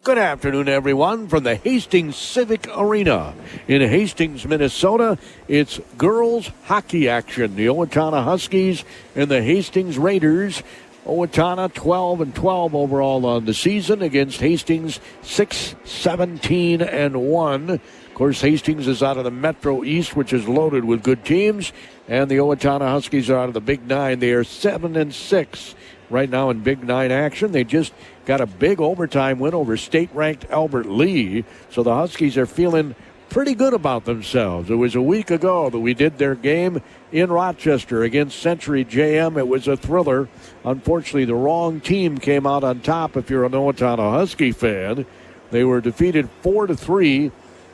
Good afternoon, everyone, from the Hastings Civic Arena in Hastings, Minnesota. It's girls hockey action. The Owatonna Huskies and the Hastings Raiders. Owatonna 12-12 overall on the season against Hastings 6-17-1. Of course, Hastings is out of the Metro East, which is loaded with good teams, and the Owatonna Huskies are out of the Big Nine. They are 7-6 right now in Big Nine action. They just got a big overtime win over state-ranked Albert Lee, so the Huskies are feeling pretty good about themselves. It was a week ago that we did their game in Rochester against Century JM. It was a thriller. Unfortunately, the wrong team came out on top if you're an Owatonna Husky fan. They were defeated 4-3.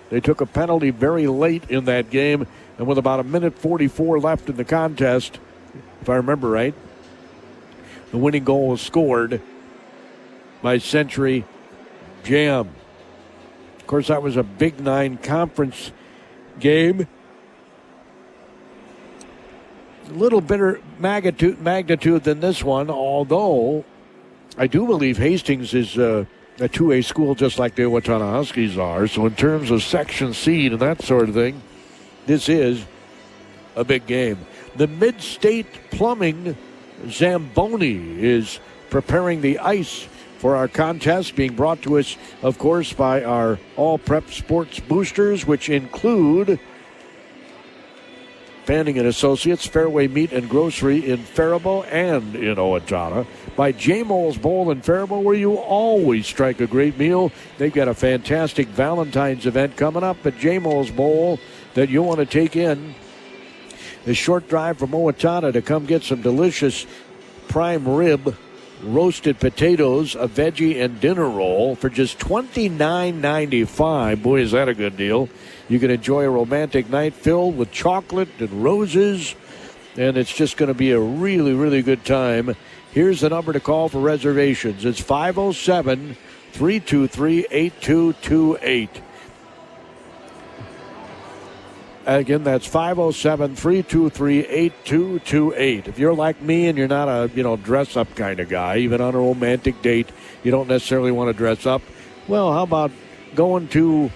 They took a penalty very late in that game, and with about 1:44 left in the contest, if I remember right, the winning goal was scored by Century JM. Of course, that was a Big Nine conference game. A little better magnitude than this one, although I do believe Hastings is a 2A school just like the Owatonna Huskies are. So in terms of section seed and that sort of thing, this is a big game. The Mid-State Plumbing Zamboni is preparing the ice for our contest, being brought to us, of course, by our All Prep Sports Boosters, which include Fanning and Associates, Fairway Meat and Grocery in Faribault and in Owatonna, by J. Moll's Bowl in Faribault, where you always strike a great meal. They've got a fantastic Valentine's event coming up at J. Moll's Bowl that you'll want to take in. The short drive from Owatonna to come get some delicious prime rib, roasted potatoes, a veggie, and dinner roll for just $29.95. Boy, is that a good deal. You can enjoy a romantic night filled with chocolate and roses, and it's just going to be a really, really good time. Here's the number to call for reservations. It's 507-323-8228. Again, that's 507-323-8228. If you're like me and you're not a, dress-up kind of guy, even on a romantic date, you don't necessarily want to dress up, well, how about going to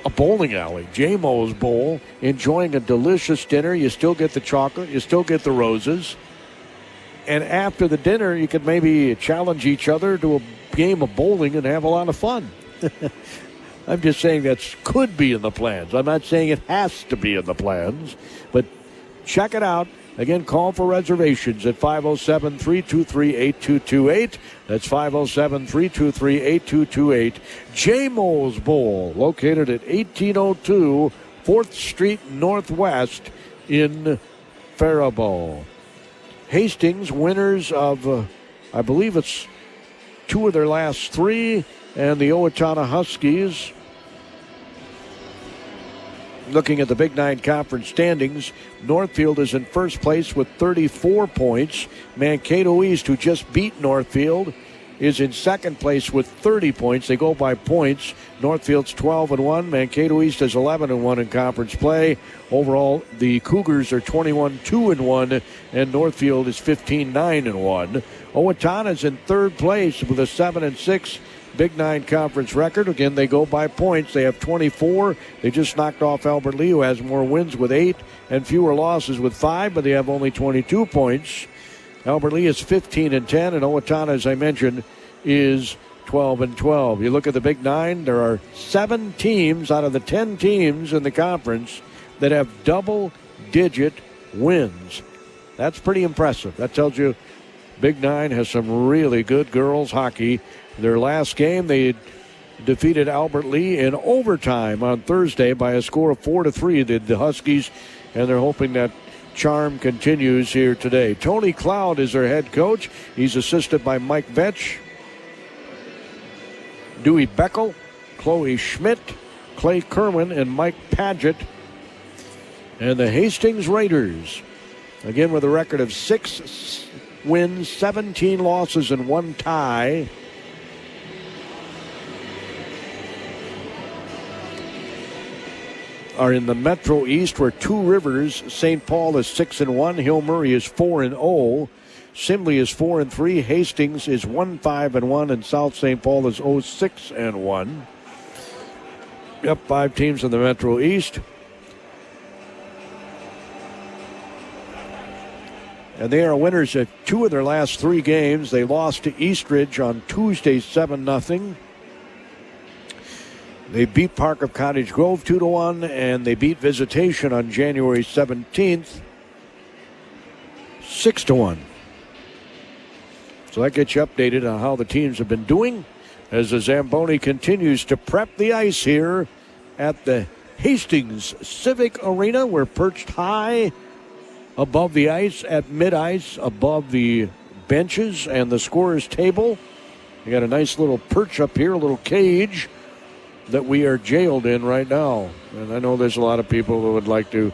a bowling alley, J-Mo's Bowl, enjoying a delicious dinner. You still get the chocolate, you still get the roses. And after the dinner, you could maybe challenge each other to a game of bowling and have a lot of fun. I'm just saying that could be in the plans. I'm not saying it has to be in the plans, but check it out. Again, call for reservations at 507-323-8228. That's 507-323-8228. J. Moll's Bowl, located at 1802 4th Street Northwest in Faribault. Hastings, winners of, I believe it's 2 of their last 3, and the Owatonna Huskies, looking at the Big Nine Conference standings, Northfield is in first place with 34 points. Mankato East, who just beat Northfield, is in second place with 30 points. They go by points. Northfield's 12-1. Mankato East is 11-1 in conference play. Overall, the Cougars are 21-2-1, and Northfield is 15-9-1. Owatonna is in third place with a 7-6 Big Nine Conference record. Again, they go by points. They have 24. They just knocked off Albert Lee, who has more wins with 8 and fewer losses with 5, but they have only 22 points. Albert Lee is 15-10, and Owatonna, as I mentioned, is 12-12. You look at the Big Nine, there are 7 teams out of the 10 teams in the conference that have double-digit wins. That's pretty impressive. That tells you Big Nine has some really good girls hockey. Their last game, they defeated Albert Lee in overtime on Thursday by a score of 4-3, the Huskies, and they're hoping that charm continues here today. Tony Cloud is their head coach. He's assisted by Mike Vetch, Dewey Beckel, Chloe Schmidt, Clay Kerwin, and Mike Paget. And the Hastings Raiders, again with a record of 6 wins, 17 losses, and 1 tie, are in the Metro East, where Two Rivers, St. Paul is 6-1, Hill Murray is 4-0. Simley is 4-3. Hastings is 1-5-1, and South St. Paul is 0-6-1. Yep, 5 teams in the Metro East. And they are winners at 2 of their last 3 games. They lost to Eastridge on Tuesday 7-0. They beat Park of Cottage Grove 2-1, and they beat Visitation on January 17th 6-1. So that gets you updated on how the teams have been doing as the Zamboni continues to prep the ice here at the Hastings Civic Arena. We're perched high above the ice at mid-ice, above the benches and the scorer's table. We got a nice little perch up here, a little cage that we are jailed in right now. And I know there's a lot of people who would like to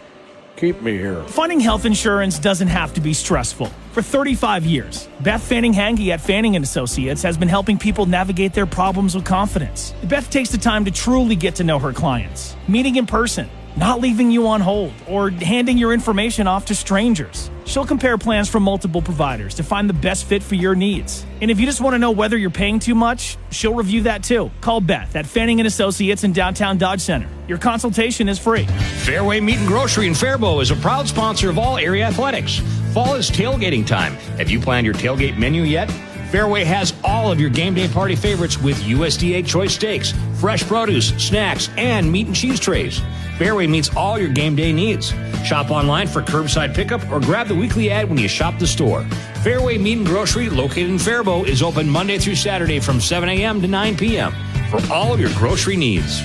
keep me here. Finding health insurance doesn't have to be stressful. For 35 years, Beth Fanning-Hange at Fanning & Associates has been helping people navigate their problems with confidence. Beth takes the time to truly get to know her clients, meeting in person, not leaving you on hold, or handing your information off to strangers. She'll compare plans from multiple providers to find the best fit for your needs. And if you just want to know whether you're paying too much, she'll review that too. Call Beth at Fanning & Associates in downtown Dodge Center. Your consultation is free. Fairway Meat and Grocery in Faribault is a proud sponsor of all area athletics. Fall is tailgating time. Have you planned your tailgate menu yet? Fairway has all of your game day party favorites with USDA choice steaks, fresh produce, snacks, and meat and cheese trays. Fairway meets all your game day needs. Shop online for curbside pickup or grab the weekly ad when you shop the store. Fairway Meat and Grocery, located in Faribault, is open Monday through Saturday from 7 a.m. to 9 p.m. for all of your grocery needs.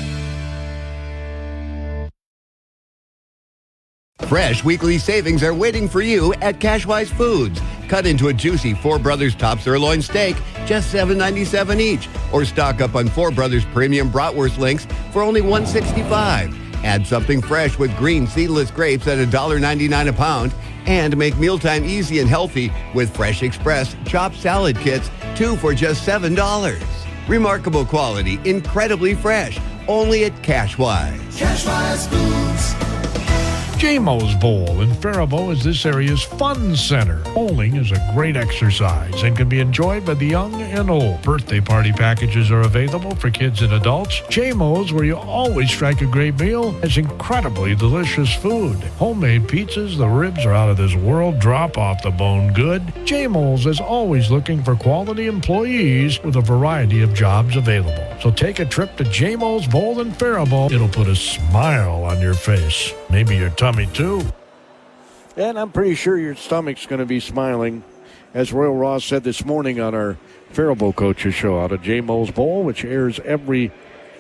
Fresh weekly savings are waiting for you at Cashwise Foods. Cut into a juicy Four Brothers top sirloin steak, just $7.97 each. Or stock up on Four Brothers premium bratwurst links for only $1.65. Add something fresh with green seedless grapes at $1.99 a pound. And make mealtime easy and healthy with Fresh Express chopped salad kits, 2 for just $7. Remarkable quality, incredibly fresh, only at Cashwise. Cashwise Foods. JMO's Bowl in Faribault is this area's fun center. Bowling is a great exercise and can be enjoyed by the young and old. Birthday party packages are available for kids and adults. JMO's, where you always strike a great meal, has incredibly delicious food. Homemade pizzas, the ribs are out of this world, drop off the bone good. JMO's is always looking for quality employees with a variety of jobs available. So take a trip to JMO's Bowl in Faribault. It'll put a smile on your face. Maybe your tummy too. And I'm pretty sure your stomach's going to be smiling, as Royal Ross said this morning on our Faribault Coaches Show out of JMO's Bowl, which airs every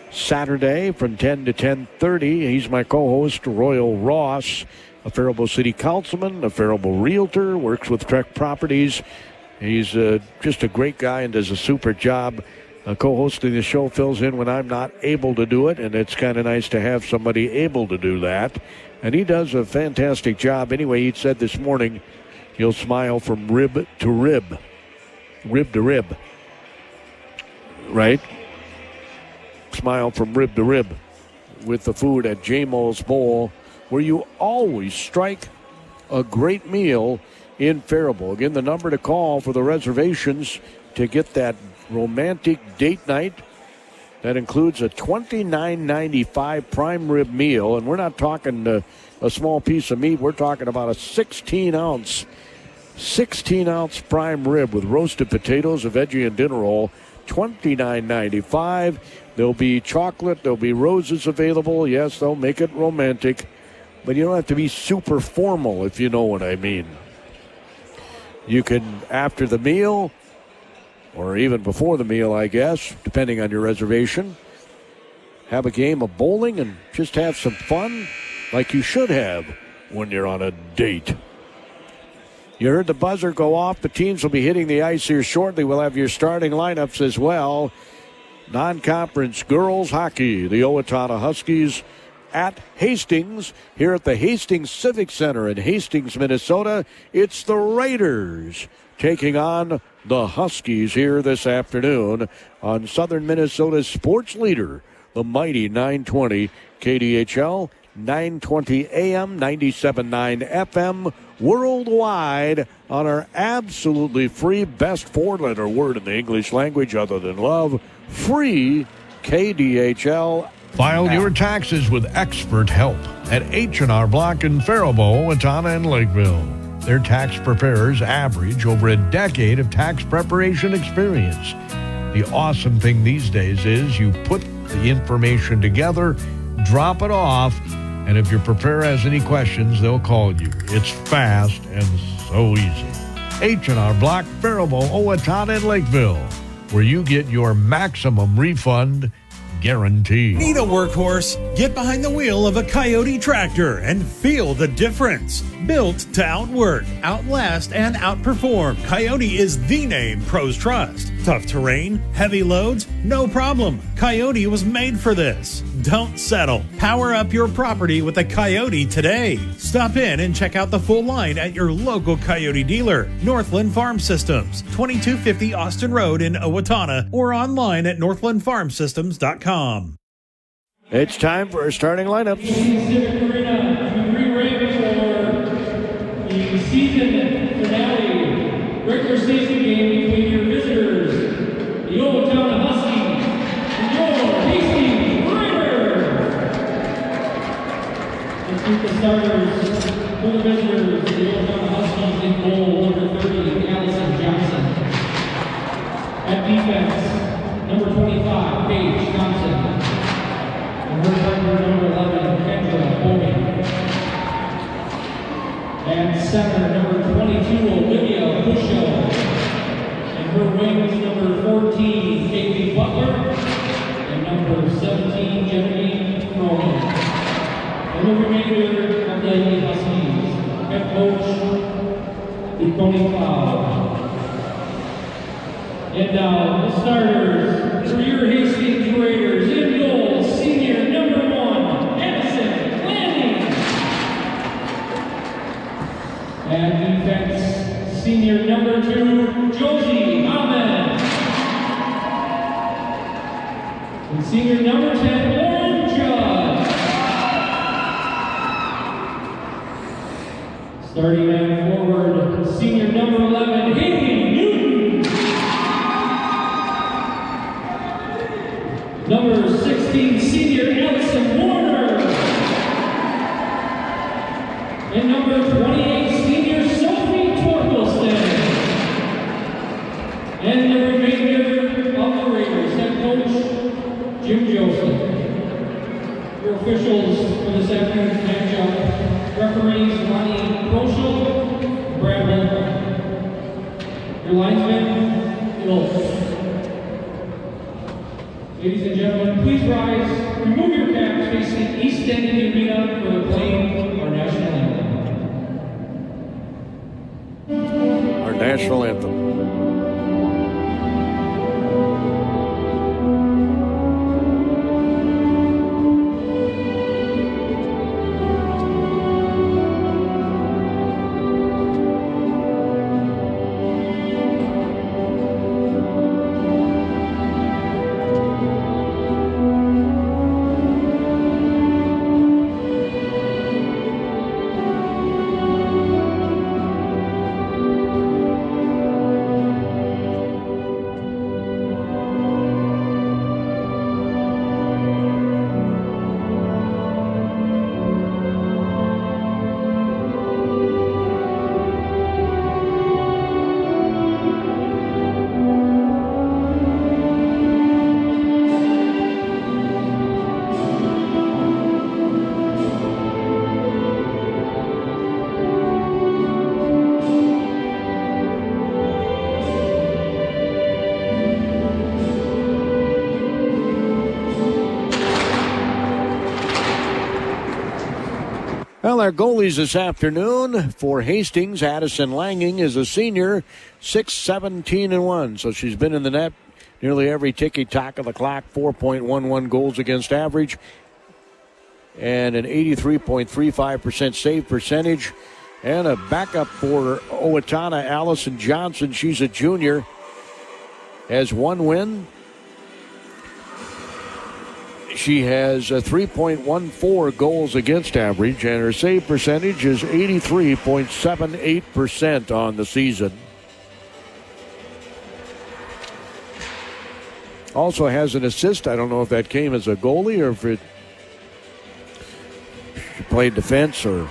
Saturday from 10 to 10:30. He's my co-host, Royal Ross, a Faribault City Councilman, a Faribault Realtor, works with Trek Properties. He's just a great guy and does a super job. Co-hosting the show, fills in when I'm not able to do it, and it's kind of nice to have somebody able to do that. And he does a fantastic job. Anyway, he said this morning he'll smile from rib to rib. Rib to rib. Right? Smile from rib to rib with the food at JMO's Bowl, where you always strike a great meal in Faribault. Again, the number to call for the reservations to get that romantic date night that includes a $29.95 prime rib meal. And we're not talking a small piece of meat. We're talking about a 16-ounce prime rib with roasted potatoes, a veggie and dinner roll, $29.95. There'll be chocolate. There'll be roses available. Yes, they'll make it romantic. But you don't have to be super formal, if you know what I mean. You can, after the meal, or even before the meal, I guess, depending on your reservation, have a game of bowling and just have some fun like you should have when you're on a date. You heard the buzzer go off. The teams will be hitting the ice here shortly. We'll have your starting lineups as well. Non-conference girls hockey, the Owatonna Huskies at Hastings, here at the Hastings Civic Center in Hastings, Minnesota. It's the Raiders taking on the Huskies here this afternoon on Southern Minnesota's sports leader, the mighty 920 KDHL, 920 AM, 97.9 FM, worldwide on our absolutely free best 4-letter word in the English language other than love, free KDHL. File your taxes with expert help at H&R Block in Faribault, Owatonna, and Lakeville. Their tax preparers average over a decade of tax preparation experience. The awesome thing these days is you put the information together, drop it off, and if your preparer has any questions, they'll call you. It's fast and so easy. H&R Block, Faribault, Owatonna, and Lakeville, where you get your maximum refund guaranteed. Need a workhorse? Get behind the wheel of a Coyote tractor and feel the difference. Built to outwork, outlast, and outperform, Coyote is the name pros trust. Tough terrain, heavy loads, no problem. Coyote was made for this. Don't settle. Power up your property with a Coyote today. Stop in and check out the full line at your local Coyote dealer. Northland Farm Systems, 2250 Austin Road in Owatonna, or online at northlandfarmsystems.com. It's time for our starting lineup. Civic Arena to re-rank for the season finale regular season game between your visitors, the Owatonna Huskies, and your Hastings Raiders. Let's meet the starters for the visitors, the Owatonna Huskies in goal, number 30, Allie Johnson. At defense, number 25, Paige Thompson. And her partner, number 11, Kendra Bowman. And center, number 22, Olivia Bushel. And her wings, number 14, Katie Butler. And number 17, Genevieve Crowley. And the remainder of the Lady Huskies, head coach, Tony Cloud. And now, the starters for your Hastings Raiders. In goal, senior number 1, Edison Lanning. And defense, senior number 2, Josie Ahmed. And senior number 10, Lauren Judd. Starting at forward, senior number 11, Haley Newton. Number 16, senior Allison Warner. And number 28, senior Sophie Torkelston. And the remainder of the Raiders, head coach Jim Joseph. Your officials for this afternoon's matchup, referees Ronnie Rochel, Brad Wilker. Your linesman, Wolf. Ladies and gentlemen, please rise, remove your caps facing East End of the arena for the playing our national anthem. Our national anthem. Well, our goalies this afternoon for Hastings, Addison Langing is a senior, 6-17-1. So she's been in the net nearly every ticky-tock of the clock, 4.11 goals against average, and an 83.35% save percentage. And a backup for Owatonna, Allison Johnson. She's a junior, has one win. She has a 3.14 goals against average, and her save percentage is 83.78% on the season. Also has an assist. I don't know if that came as a goalie or if she played defense or...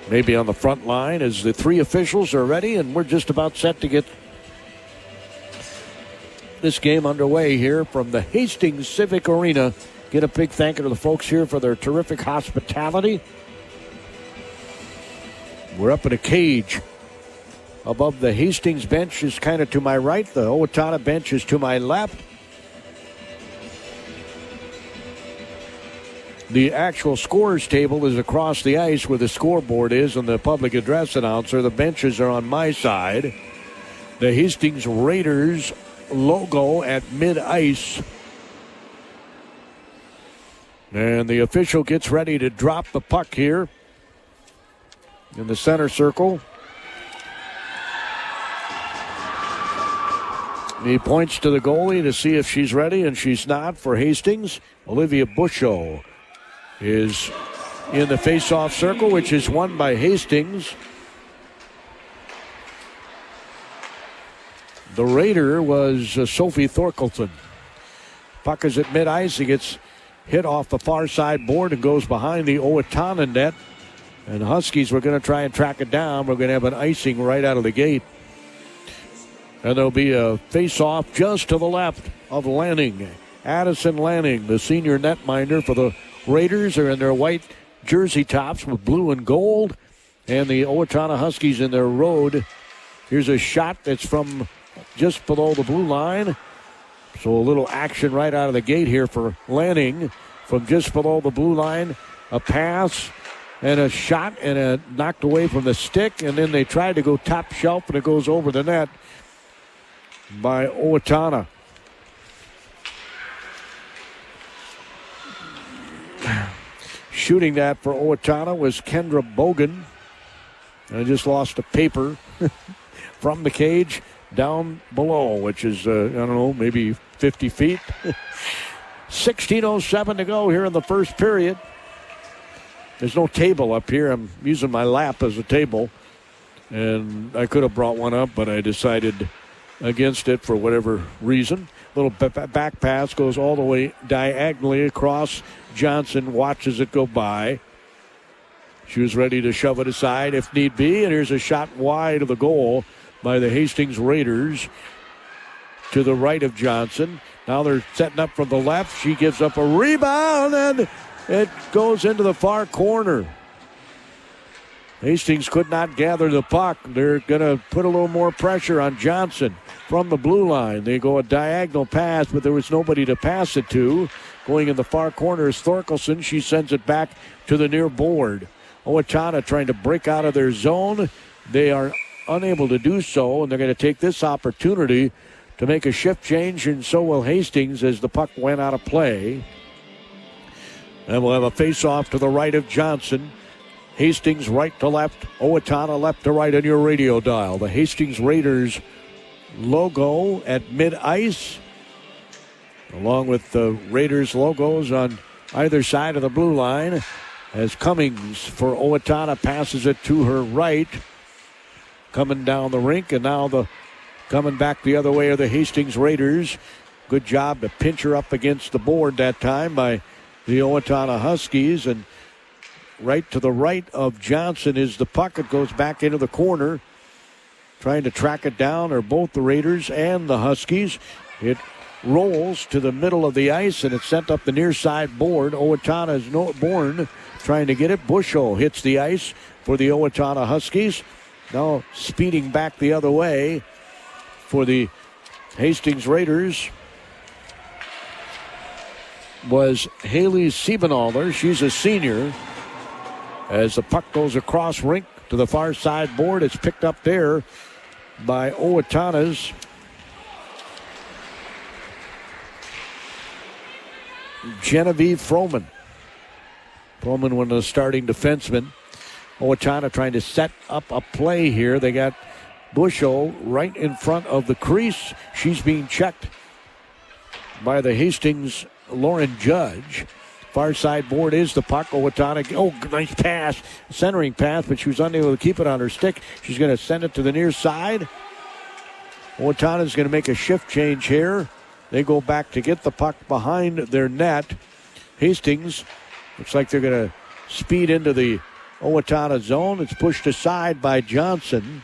maybe on the front line as the three officials are ready, and we're just about set to get this game underway here from the Hastings Civic Arena. Get a big thank you to the folks here for their terrific hospitality. We're up in a cage. Above the Hastings bench is kind of to my right. The Owatonna bench is to my left. The actual scorers table is across the ice where the scoreboard is and the public address announcer. The benches are on my side. The Hastings Raiders logo at mid-ice. And the official gets ready to drop the puck here in the center circle. He points to the goalie to see if she's ready, and she's not for Hastings. Olivia Busho is in the face-off circle, which is won by Hastings. The Raider was Sophie Thorkelson. Puck is at mid-ice. He gets hit off the far side board and goes behind the Owatonna net. And the Huskies were going to try and track it down. We're going to have an icing right out of the gate. And there'll be a face-off just to the left of Lanning. Addison Lanning, the senior netminder for the Raiders, are in their white jersey tops with blue and gold. And the Owatonna Huskies in their road. Here's a shot that's from just below the blue line. So a little action right out of the gate here for Lanning from just below the blue line. A pass and a shot and a knocked away from the stick. And then they tried to go top shelf and it goes over the net by Owatonna. Shooting that for Owatonna was Kendra Bogan. I just lost a paper from the cage down below, which is, I don't know, maybe 50 feet. 16:07 to go here in the first period. There's no table up here. I'm using my lap as a table. And I could have brought one up, but I decided against it for whatever reason. Little back pass goes all the way diagonally across. Johnson watches it go by. She was ready to shove it aside if need be. And here's a shot wide of the goal by the Hastings Raiders to the right of Johnson. Now they're setting up from the left. She gives up a rebound and it goes into the far corner. Hastings could not gather the puck. They're going to put a little more pressure on Johnson from the blue line. They go a diagonal pass, but there was nobody to pass it to. Going in the far corner is Thorkelson. She sends it back to the near board. Owatonna trying to break out of their zone. They are unable to do so, and they're going to take this opportunity to make a shift change, and so will Hastings as the puck went out of play. And we'll have a face-off to the right of Johnson. Hastings right to left, Owatonna left to right on your radio dial. The Hastings Raiders logo at mid-ice, along with the Raiders logos on either side of the blue line, as Cummings for Owatonna passes it to her right. Coming down the rink, and now coming back the other way are the Hastings Raiders. Good job to pinch her up against the board that time by the Owatonna Huskies. And right to the right of Johnson is the puck. It goes back into the corner. Trying to track it down are both the Raiders and the Huskies. It rolls to the middle of the ice, and it's sent up the near side board. Owatonna is born trying to get it. Busho hits the ice for the Owatonna Huskies. Now speeding back the other way for the Hastings Raiders was Haley Siebenalder. She's a senior. As the puck goes across rink to the far side board, it's picked up there by Owatonna's Genevieve Froman. Froman, one of the starting defensemen. Owatonna trying to set up a play here. They got Busho right in front of the crease. She's being checked by the Hastings Lauren Judge. Far side board is the puck. Owatonna. Oh, nice pass. Centering pass, but she was unable to keep it on her stick. She's going to send it to the near side. Owatonna's going to make a shift change here. They go back to get the puck behind their net. Hastings looks like they're going to speed into the Owatonna zone. It's pushed aside by Johnson.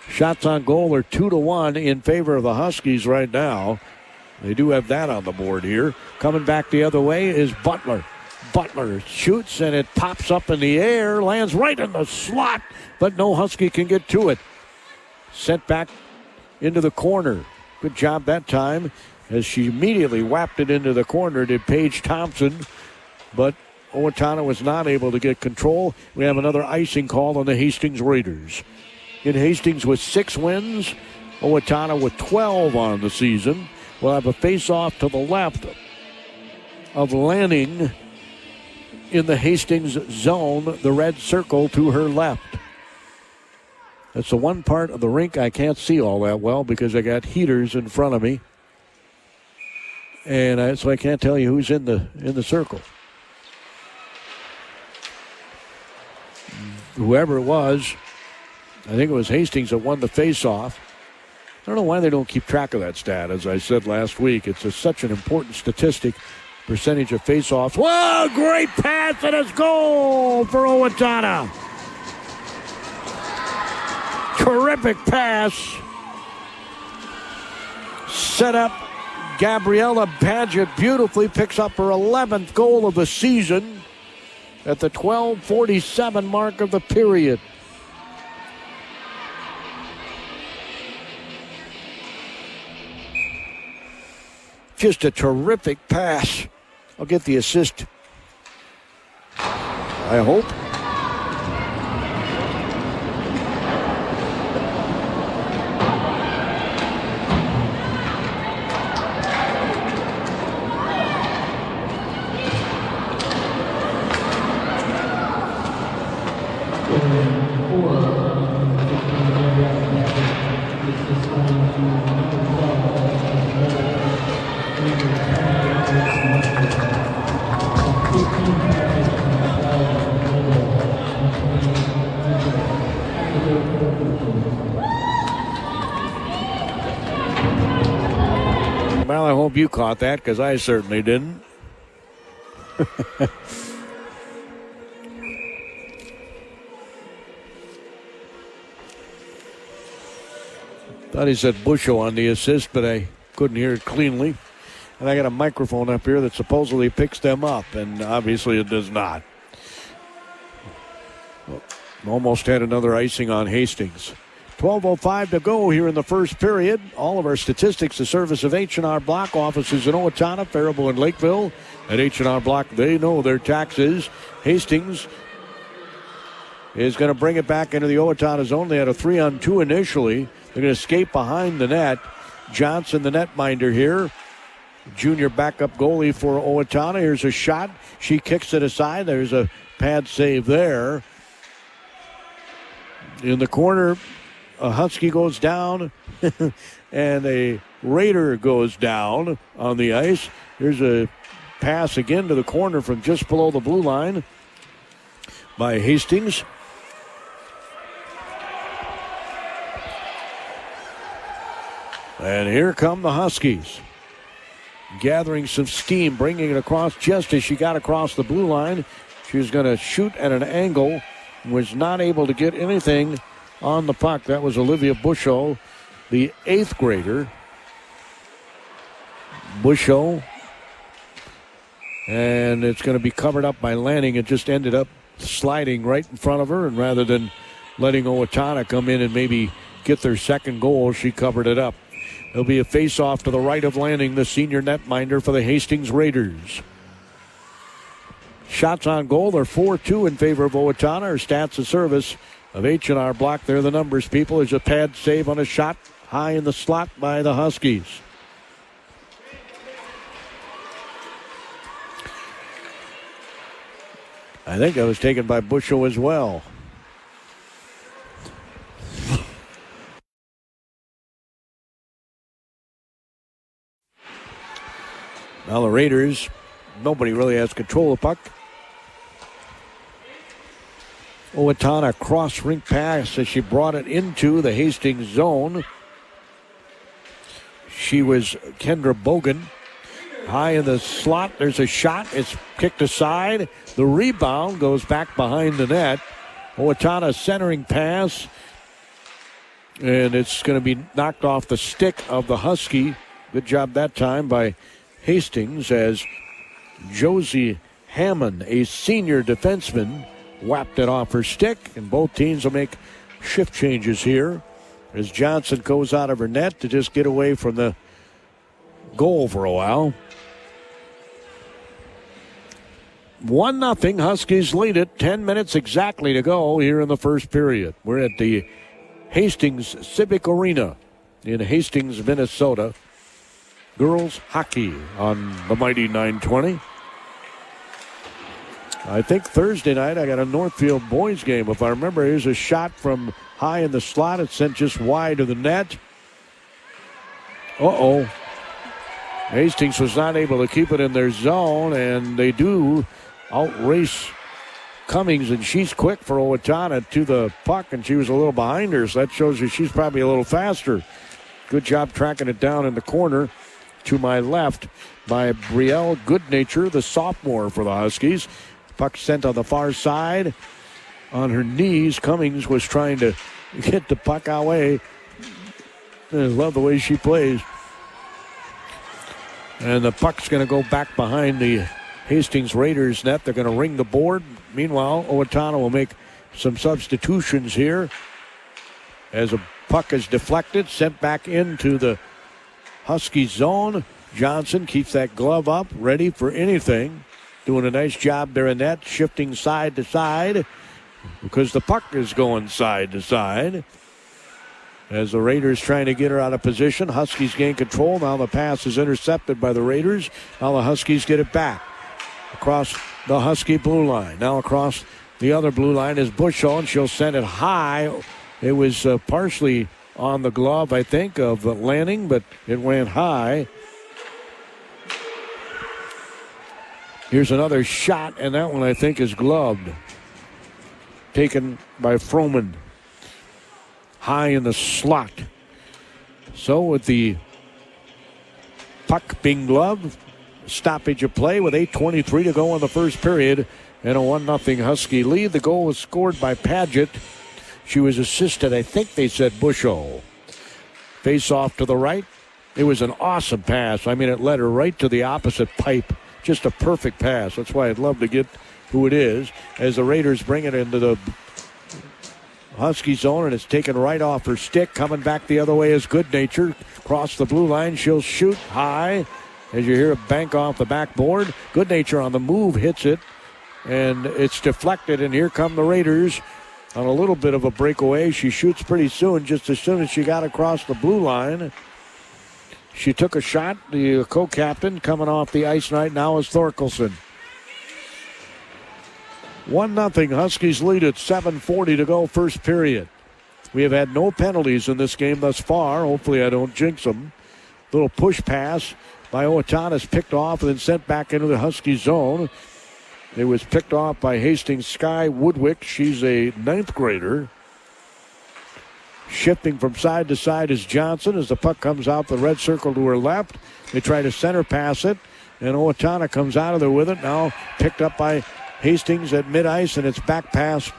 Shots on goal are 2-1 in favor of the Huskies right now. They do have that on the board here. Coming back the other way is Butler. Butler shoots and it pops up in the air, lands right in the slot, but no Husky can get to it. Sent back into the corner. Good job that time as she immediately whapped it into the corner, did Paige Thompson, but Owatonna was not able to get control. We have another icing call on the Hastings Raiders. In Hastings with 6 wins, Owatonna with 12 on the season. We'll have a face-off to the left of Lanning in the Hastings zone, the red circle to her left. That's the one part of the rink I can't see all that well because I got heaters in front of me. And so I can't tell you who's in the circle. Whoever it was, I think it was Hastings that won the face-off. I don't know why they don't keep track of that stat. As I said last week, it's such an important statistic, percentage of face-offs. Whoa, great pass and it's goal for Owatonna. Terrific pass. Set up. Gabriella Padgett beautifully picks up her 11th goal of the season at the 12:47 mark of the period. Just a terrific pass. I'll get the assist, I hope. Well, I hope you caught that because I certainly didn't. Thought he said Busho on the assist, but I couldn't hear it cleanly. And I got a microphone up here that supposedly picks them up, and obviously it does not. Almost had another icing on Hastings. 12:05 to go here in the first period. All of our statistics, the service of H&R Block offices in Owatonna, Faribault, and Lakeville. At H&R Block, they know their taxes. Hastings is going to bring it back into the Owatonna zone. They had a 3-on-2 initially. They're going to skate behind the net. Johnson, the netminder here. Junior backup goalie for Owatonna. Here's a shot. She kicks it aside. There's a pad save there. In the corner, a Husky goes down and a Raider goes down on the ice. Here's a pass again to the corner from just below the blue line by Hastings. And here come the Huskies. Gathering some steam, bringing it across just as she got across the blue line. She was going to shoot at an angle, was not able to get anything on the puck. That was Olivia Busho, the 8th grader. Busho. And it's going to be covered up by Lanning. It just ended up sliding right in front of her, and rather than letting Owatonna come in and maybe get their second goal, she covered it up. There'll be a face-off to the right of Lanning, the senior netminder for the Hastings Raiders. Shots on goal are 4-2 in favor of Owatonna. Our stats of service of H&R Block. They're the numbers, people. There's a pad save on a shot high in the slot by the Huskies. I think that was taken by Busho as well. Now the Raiders, nobody really has control of the puck. Owatonna cross rink pass as she brought it into the Hastings zone. She was Kendra Bogan. High in the slot, there's a shot. It's kicked aside. The rebound goes back behind the net. Owatonna centering pass. And it's going to be knocked off the stick of the Husky. Good job that time by Hastings as Josie Hammond, a senior defenseman, whapped it off her stick. And both teams will make shift changes here as Johnson goes out of her net to just get away from the goal for a while. 1-0, Huskies lead it. 10 minutes exactly to go here in the first period. We're at the Hastings Civic Arena in Hastings, Minnesota. Girls hockey on the mighty 920. I think Thursday night I got a Northfield boys game. If I remember, here's a shot from high in the slot. It's sent just wide of the net. Uh-oh. Hastings was not able to keep it in their zone, and they do outrace Cummings, and she's quick for Owatonna to the puck, and she was a little behind her, so that shows you she's probably a little faster. Good job tracking it down in the corner to my left by Brielle Goodnature, the sophomore for the Huskies. Puck sent on the far side. On her knees, Cummings was trying to get the puck away. I love the way she plays. And the puck's going to go back behind the Hastings Raiders net. They're going to ring the board. Meanwhile, Owatonna will make some substitutions here as a puck is deflected, sent back into the Husky zone. Johnson keeps that glove up, ready for anything. Doing a nice job there in net, shifting side to side because the puck is going side to side. As the Raiders trying to get her out of position, Huskies gain control. Now the pass is intercepted by the Raiders. Now the Huskies get it back across the Husky blue line. Now across the other blue line is Bushell, and she'll send it high. It was partially on the glove, I think, of Lanning, but it went high. Here's another shot, and that one I think is gloved. Taken by Froman. High in the slot. So with the puck being gloved, stoppage of play with 8:23 to go in the first period, and a 1-0 Husky lead. The goal was scored by Paget. She was assisted, I think they said Bushell. Face off to the right. It was an awesome pass. I mean, it led her right to the opposite pipe. Just a perfect pass. That's why I'd love to get who it is as the Raiders bring it into the Husky zone, and it's taken right off her stick. Coming back the other way is Goodnature. Cross the blue line. She'll shoot high. As you hear it bank off the backboard. Goodnature on the move hits it, and it's deflected, and here come the Raiders on a little bit of a breakaway. She shoots pretty soon, just as soon as she got across the blue line. She took a shot. The co-captain coming off the ice right now is Thorkelson. 1-0. Huskies lead at 7:40 to go first period. We have had no penalties in this game thus far. Hopefully I don't jinx them. Little push pass by Owatonna is picked off and then sent back into the Husky zone. It was picked off by Hastings Sky Woodwick. She's a 9th grader. Shifting from side to side is Johnson as the puck comes out the red circle to her left. They try to center pass it, and Owatonna comes out of there with it. Now picked up by Hastings at mid-ice, and it's back passed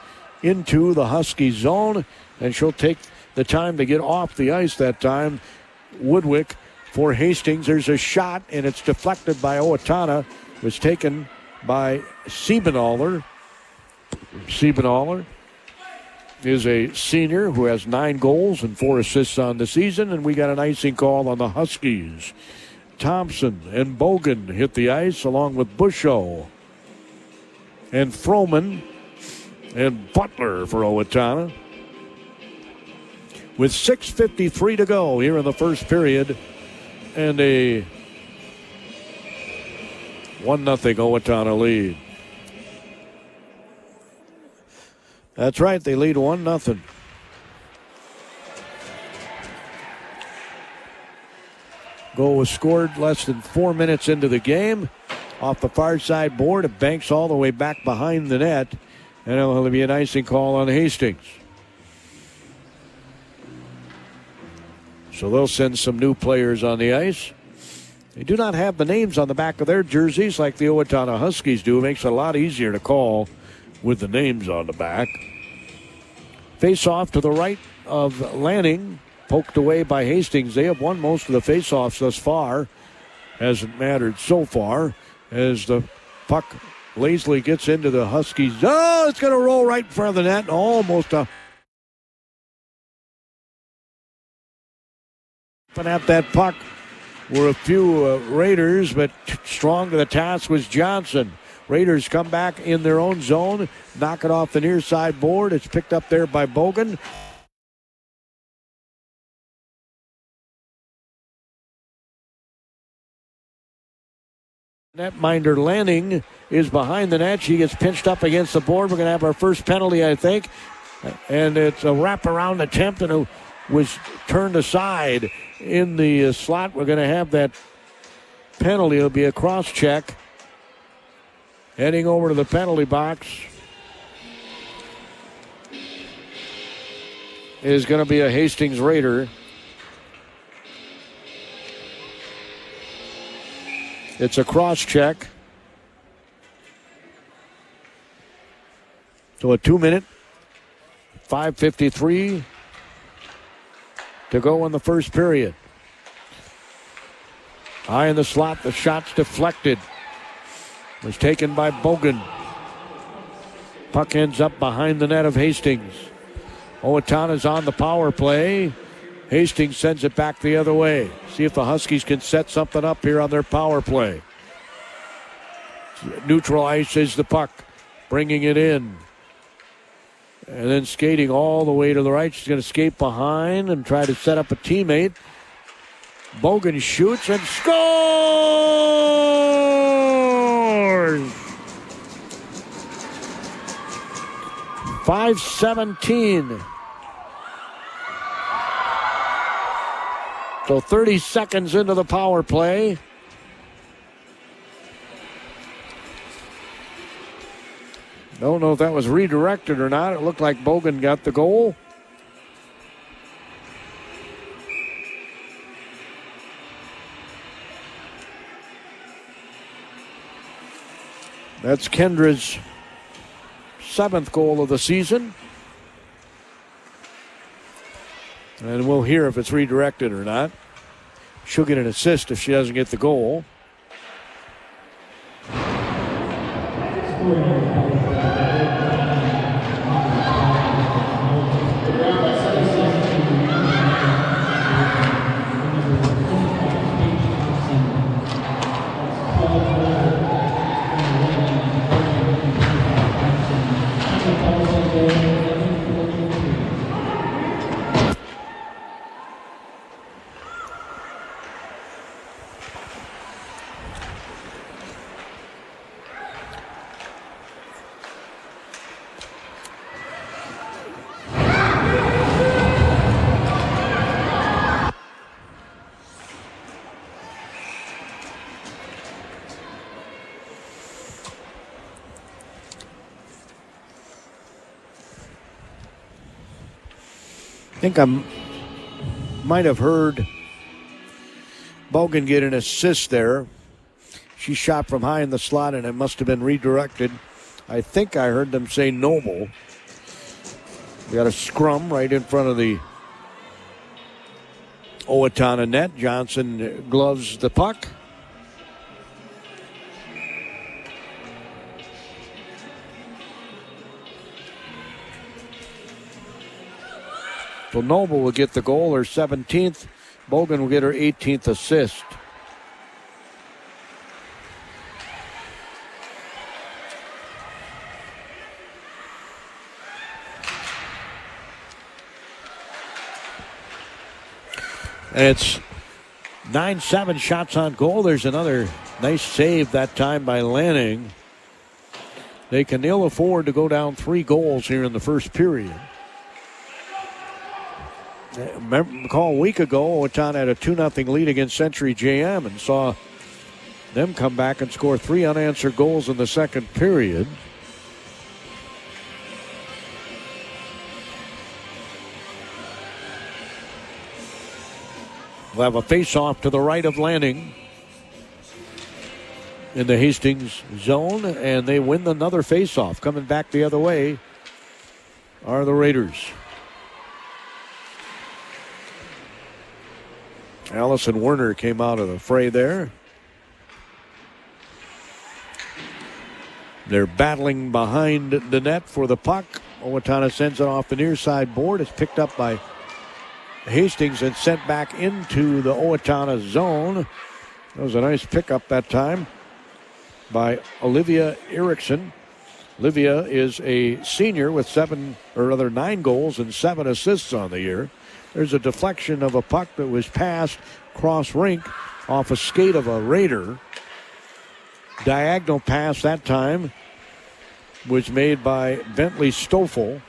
into the Husky zone, and she'll take the time to get off the ice that time. Woodwick for Hastings. There's a shot, and it's deflected by Owatonna. It was taken by Siebenaller. Siebenaller is a senior who has 9 goals and 4 assists on the season, and we got an icing call on the Huskies. Thompson and Bogan hit the ice along with Bushow and Froman and Butler for Owatonna. With 6:53 to go here in the first period, and a 1-0 Owatonna lead. That's right, they lead 1-0. Goal was scored less than 4 minutes into the game. Off the far side board, it banks all the way back behind the net. And it'll be an icing call on Hastings. So they'll send some new players on the ice. They do not have the names on the back of their jerseys like the Owatonna Huskies do. It makes it a lot easier to call with the names on the back. Face off to the right of Lanning. Poked away by Hastings. They have won most of the face-offs thus far. Hasn't mattered so far as the puck lazily gets into the Huskies. Oh, it's going to roll right in front of the net. Almost a... At that puck were a few Raiders, but strong to the task was Johnson. Raiders come back in their own zone, knock it off the near side board. It's picked up there by Bogan. Netminder Lanning is behind the net. She gets pinched up against the board. We're going to have our first penalty, I think. And it's a wraparound attempt, and it was turned aside in the slot. We're going to have that penalty. It'll be a cross check. Heading over to the penalty box is going to be a Hastings Raider. It's a cross check. So a 2-minute, 5:53 to go in the first period. High in the slot, the shot's deflected. Was taken by Bogan. Puck ends up behind the net of Hastings. Owatonna's on the power play. Hastings sends it back the other way. See if the Huskies can set something up here on their power play. Neutral ice is the puck. Bringing it in. And then skating all the way to the right. She's going to skate behind and try to set up a teammate. Bogan shoots and scores! 5:17. So 30 seconds into the power play. Don't know if that was redirected or not. It looked like Bogan got the goal. That's Kendra's 7th goal of the season. And we'll hear if it's redirected or not. She'll get an assist if she doesn't get the goal. I think I might have heard Bogan get an assist there. She shot from high in the slot, and it must have been redirected. I think I heard them say Noble. We got a scrum right in front of the Owatonna net. Johnson gloves the puck. So Noble will get the goal, her 17th. Bogan will get her 18th assist. And it's 9-7 shots on goal. There's another nice save that time by Lanning. They can ill afford to go down 3 goals here in the first period. Recall a week ago, Owatonna had a 2-0 lead against Century JM and saw them come back and score 3 unanswered goals in the second period. We'll have a face-off to the right of Lanning in the Hastings zone, and they win another face-off. Coming back the other way are the Raiders. Allison Werner came out of the fray there. They're battling behind the net for the puck. Owatonna sends it off the near side board. It's picked up by Hastings and sent back into the Owatonna zone. That was a nice pickup that time by Olivia Erickson. Olivia is a senior with 9 goals and 7 assists on the year. There's a deflection of a puck that was passed cross rink off a skate of a Raider. Diagonal pass that time was made by Bentley Stoffel.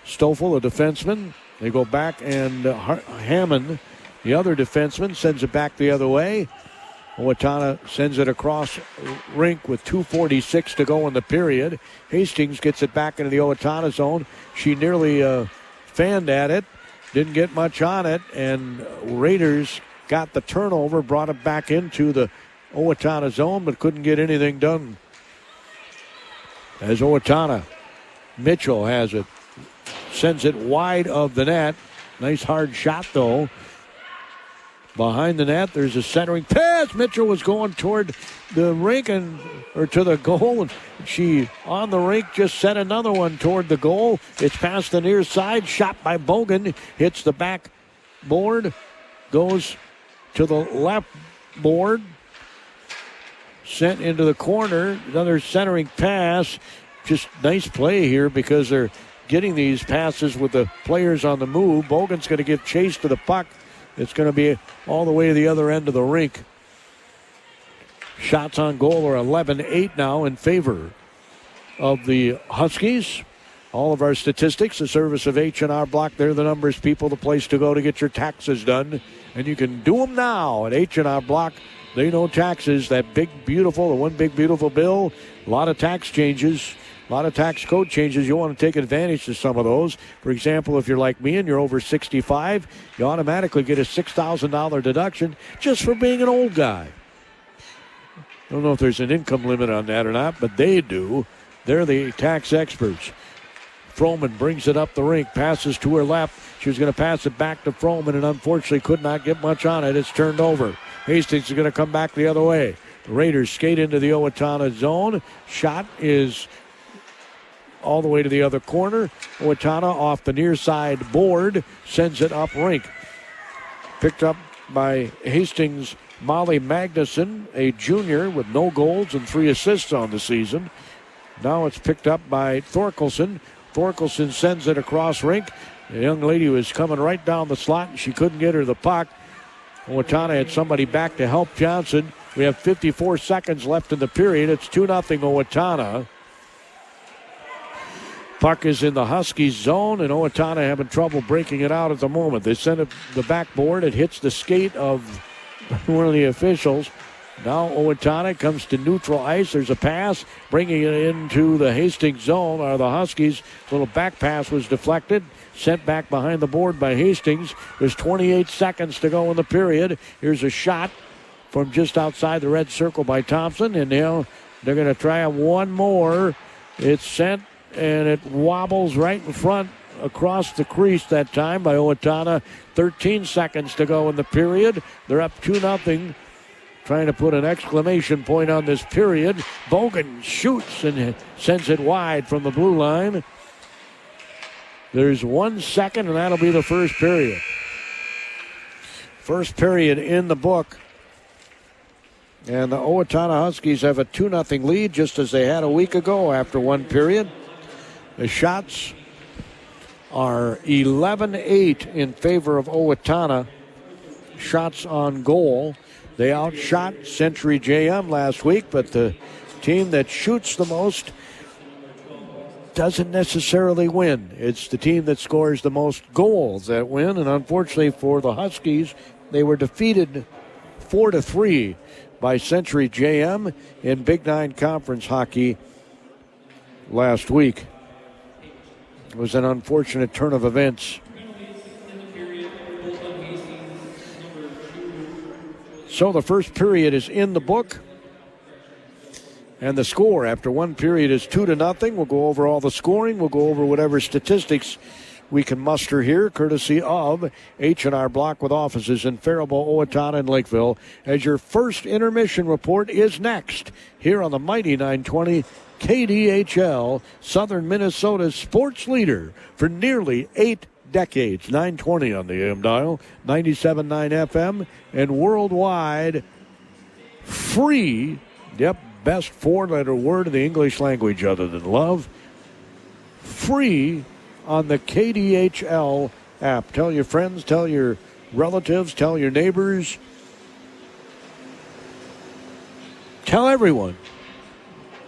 Stoffel, a defenseman. They go back, and Hammond, the other defenseman, sends it back the other way. Owatonna sends it across rink with 2:46 to go in the period. Hastings gets it back into the Owatonna zone. She nearly fanned at it, didn't get much on it, and Raiders got the turnover, brought it back into the Owatonna zone, but couldn't get anything done. As Owatonna, Mitchell has it, sends it wide of the net. Nice hard shot, though. Behind the net, there's a centering pass. Mitchell was going toward the rink or to the goal, and she on the rink just sent another one toward the goal. It's past the near side, shot by Bogan, hits the back board, goes to the left board, sent into the corner. Another centering pass. Just nice play here because they're getting these passes with the players on the move. Bogan's going to give chase to the puck. It's going to be all the way to the other end of the rink. Shots on goal are 11-8 now in favor of the Huskies. All of our statistics, the service of H&R Block. They're the numbers, people, the place to go to get your taxes done. And you can do them now at H&R Block. They know taxes. That big, beautiful, the one big, beautiful bill. A lot of tax changes. A lot of tax code changes. You want to take advantage of some of those. For example, if you're like me and you're over 65, you automatically get a $6,000 deduction just for being an old guy. I don't know if there's an income limit on that or not, but they do. They're the tax experts. Froman brings it up the rink, passes to her left. She was going to pass it back to Froman and unfortunately could not get much on it. It's turned over. Hastings is going to come back the other way. The Raiders skate into the Owatonna zone. Shot is all the way to the other corner. Owatonna off the near side board, sends it up rink. Picked up by Hastings' Molly Magnuson, a junior with no goals and 3 assists on the season. Now it's picked up by Thorkelson. Thorkelson sends it across rink. The young lady was coming right down the slot and she couldn't get her the puck. Owatonna had somebody back to help Johnson. We have 54 seconds left in the period. It's 2-0 Owatonna. Puck is in the Huskies zone, and Owatonna having trouble breaking it out at the moment. They send it the backboard. It hits the skate of one of the officials. Now Owatonna comes to neutral ice. There's a pass, bringing it into the Hastings zone are the Huskies. Little back pass was deflected, sent back behind the board by Hastings. There's 28 seconds to go in the period. Here's a shot from just outside the red circle by Thompson, and now they're going to try one more. It's sent, and it wobbles right in front across the crease that time by Owatonna. 13 seconds to go in the period. They're up 2-0. Trying to put an exclamation point on this period. Bogan shoots and sends it wide from the blue line. There's 1 second, and that'll be the first period. First period in the book. And the Owatonna Huskies have a 2-0 lead, just as they had a week ago after one period. The shots are 11-8 in favor of Owatonna. Shots on goal. They outshot Century JM last week, but the team that shoots the most doesn't necessarily win. It's the team that scores the most goals that win. And unfortunately for the Huskies, they were defeated 4-3 by Century JM in Big Nine Conference hockey last week. It was an unfortunate turn of events. So the first period is in the book. And the score after one period is 2-0. We'll go over all the scoring. We'll go over whatever statistics we can muster here, courtesy of H&R Block with offices in Faribault, Owatonna, and Lakeville. As your first intermission report is next here on the Mighty 920 KDHL, Southern Minnesota's sports leader for nearly 8 decades. 920 on the AM dial, 97.9 FM, and worldwide free. Yep. Best four-letter word in the English language other than love. Free on the KDHL app. Tell your friends, tell your relatives, tell your neighbors. Tell everyone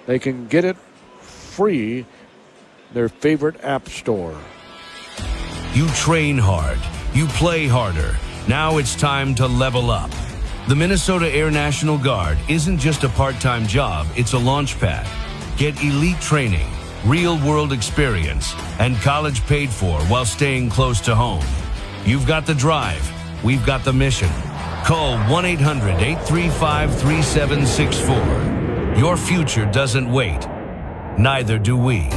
they can get it free, their favorite app store. You train hard. You play harder. Now it's time to level up. The Minnesota Air National Guard isn't just a part-time job, it's a launch pad. Get elite training, real-world experience, and college paid for while staying close to home. You've got the drive. We've got the mission. Call 1-800-835-3764. Your future doesn't wait. Neither do we.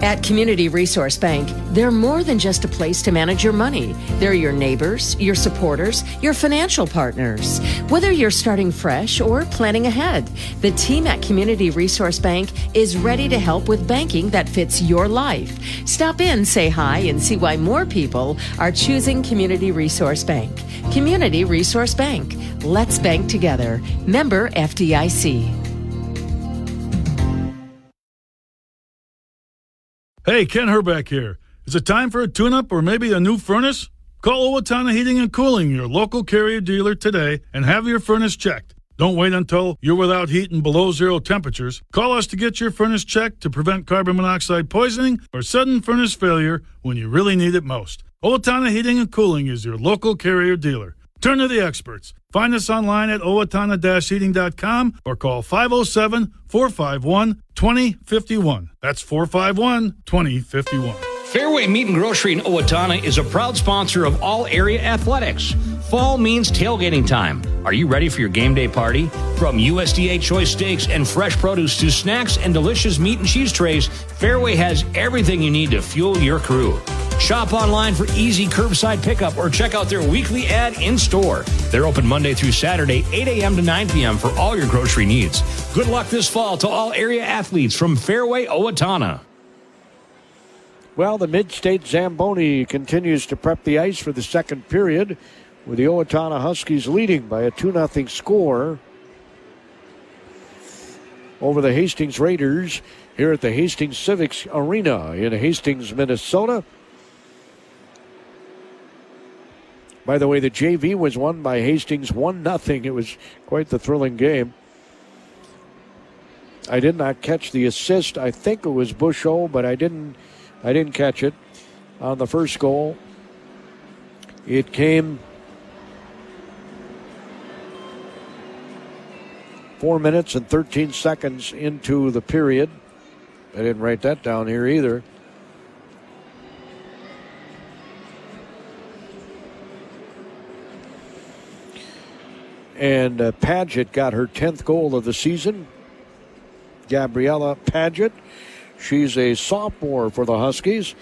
At Community Resource Bank, they're more than just a place to manage your money. They're your neighbors, your supporters, your financial partners. Whether you're starting fresh or planning ahead, the team at Community Resource Bank is ready to help with banking that fits your life. Stop in, say hi, and see why more people are choosing Community Resource Bank. Community Resource Bank. Let's bank together. Member FDIC. Hey, Ken Herbeck here. Is it time for a tune-up or maybe a new furnace? Call Owatonna Heating and Cooling, your local Carrier dealer today, and have your furnace checked. Don't wait until you're without heat and below zero temperatures. Call us to get your furnace checked to prevent carbon monoxide poisoning or sudden furnace failure when you really need it most. Owatonna Heating and Cooling is your local Carrier dealer. Turn to the experts. Find us online at owatonna-heating.com or call 507-451-2051. That's 451-2051. Fairway Meat and Grocery in Owatonna is a proud sponsor of all area athletics. Fall means tailgating time. Are you ready for your game day party? From USDA choice steaks and fresh produce to snacks and delicious meat and cheese trays, Fairway has everything you need to fuel your crew. Shop online for easy curbside pickup or check out their weekly ad in-store. They're open Monday through Saturday, 8 a.m. to 9 p.m. for all your grocery needs. Good luck this fall to all area athletes from Fairway Owatonna. Well, the Mid-State Zamboni continues to prep the ice for the second period with the Owatonna Huskies leading by a 2-0 score over the Hastings Raiders here at the Hastings Civics Arena in Hastings, Minnesota. By the way, the JV was won by Hastings 1-0. It was quite the thrilling game. I did not catch the assist. I think it was Busho, but I didn't catch it on the first goal. It came 4 minutes and 13 seconds into the period. I didn't write that down here either. And Padgett got her 10th goal of the season. Gabriella Padgett. She's a sophomore for the Huskies.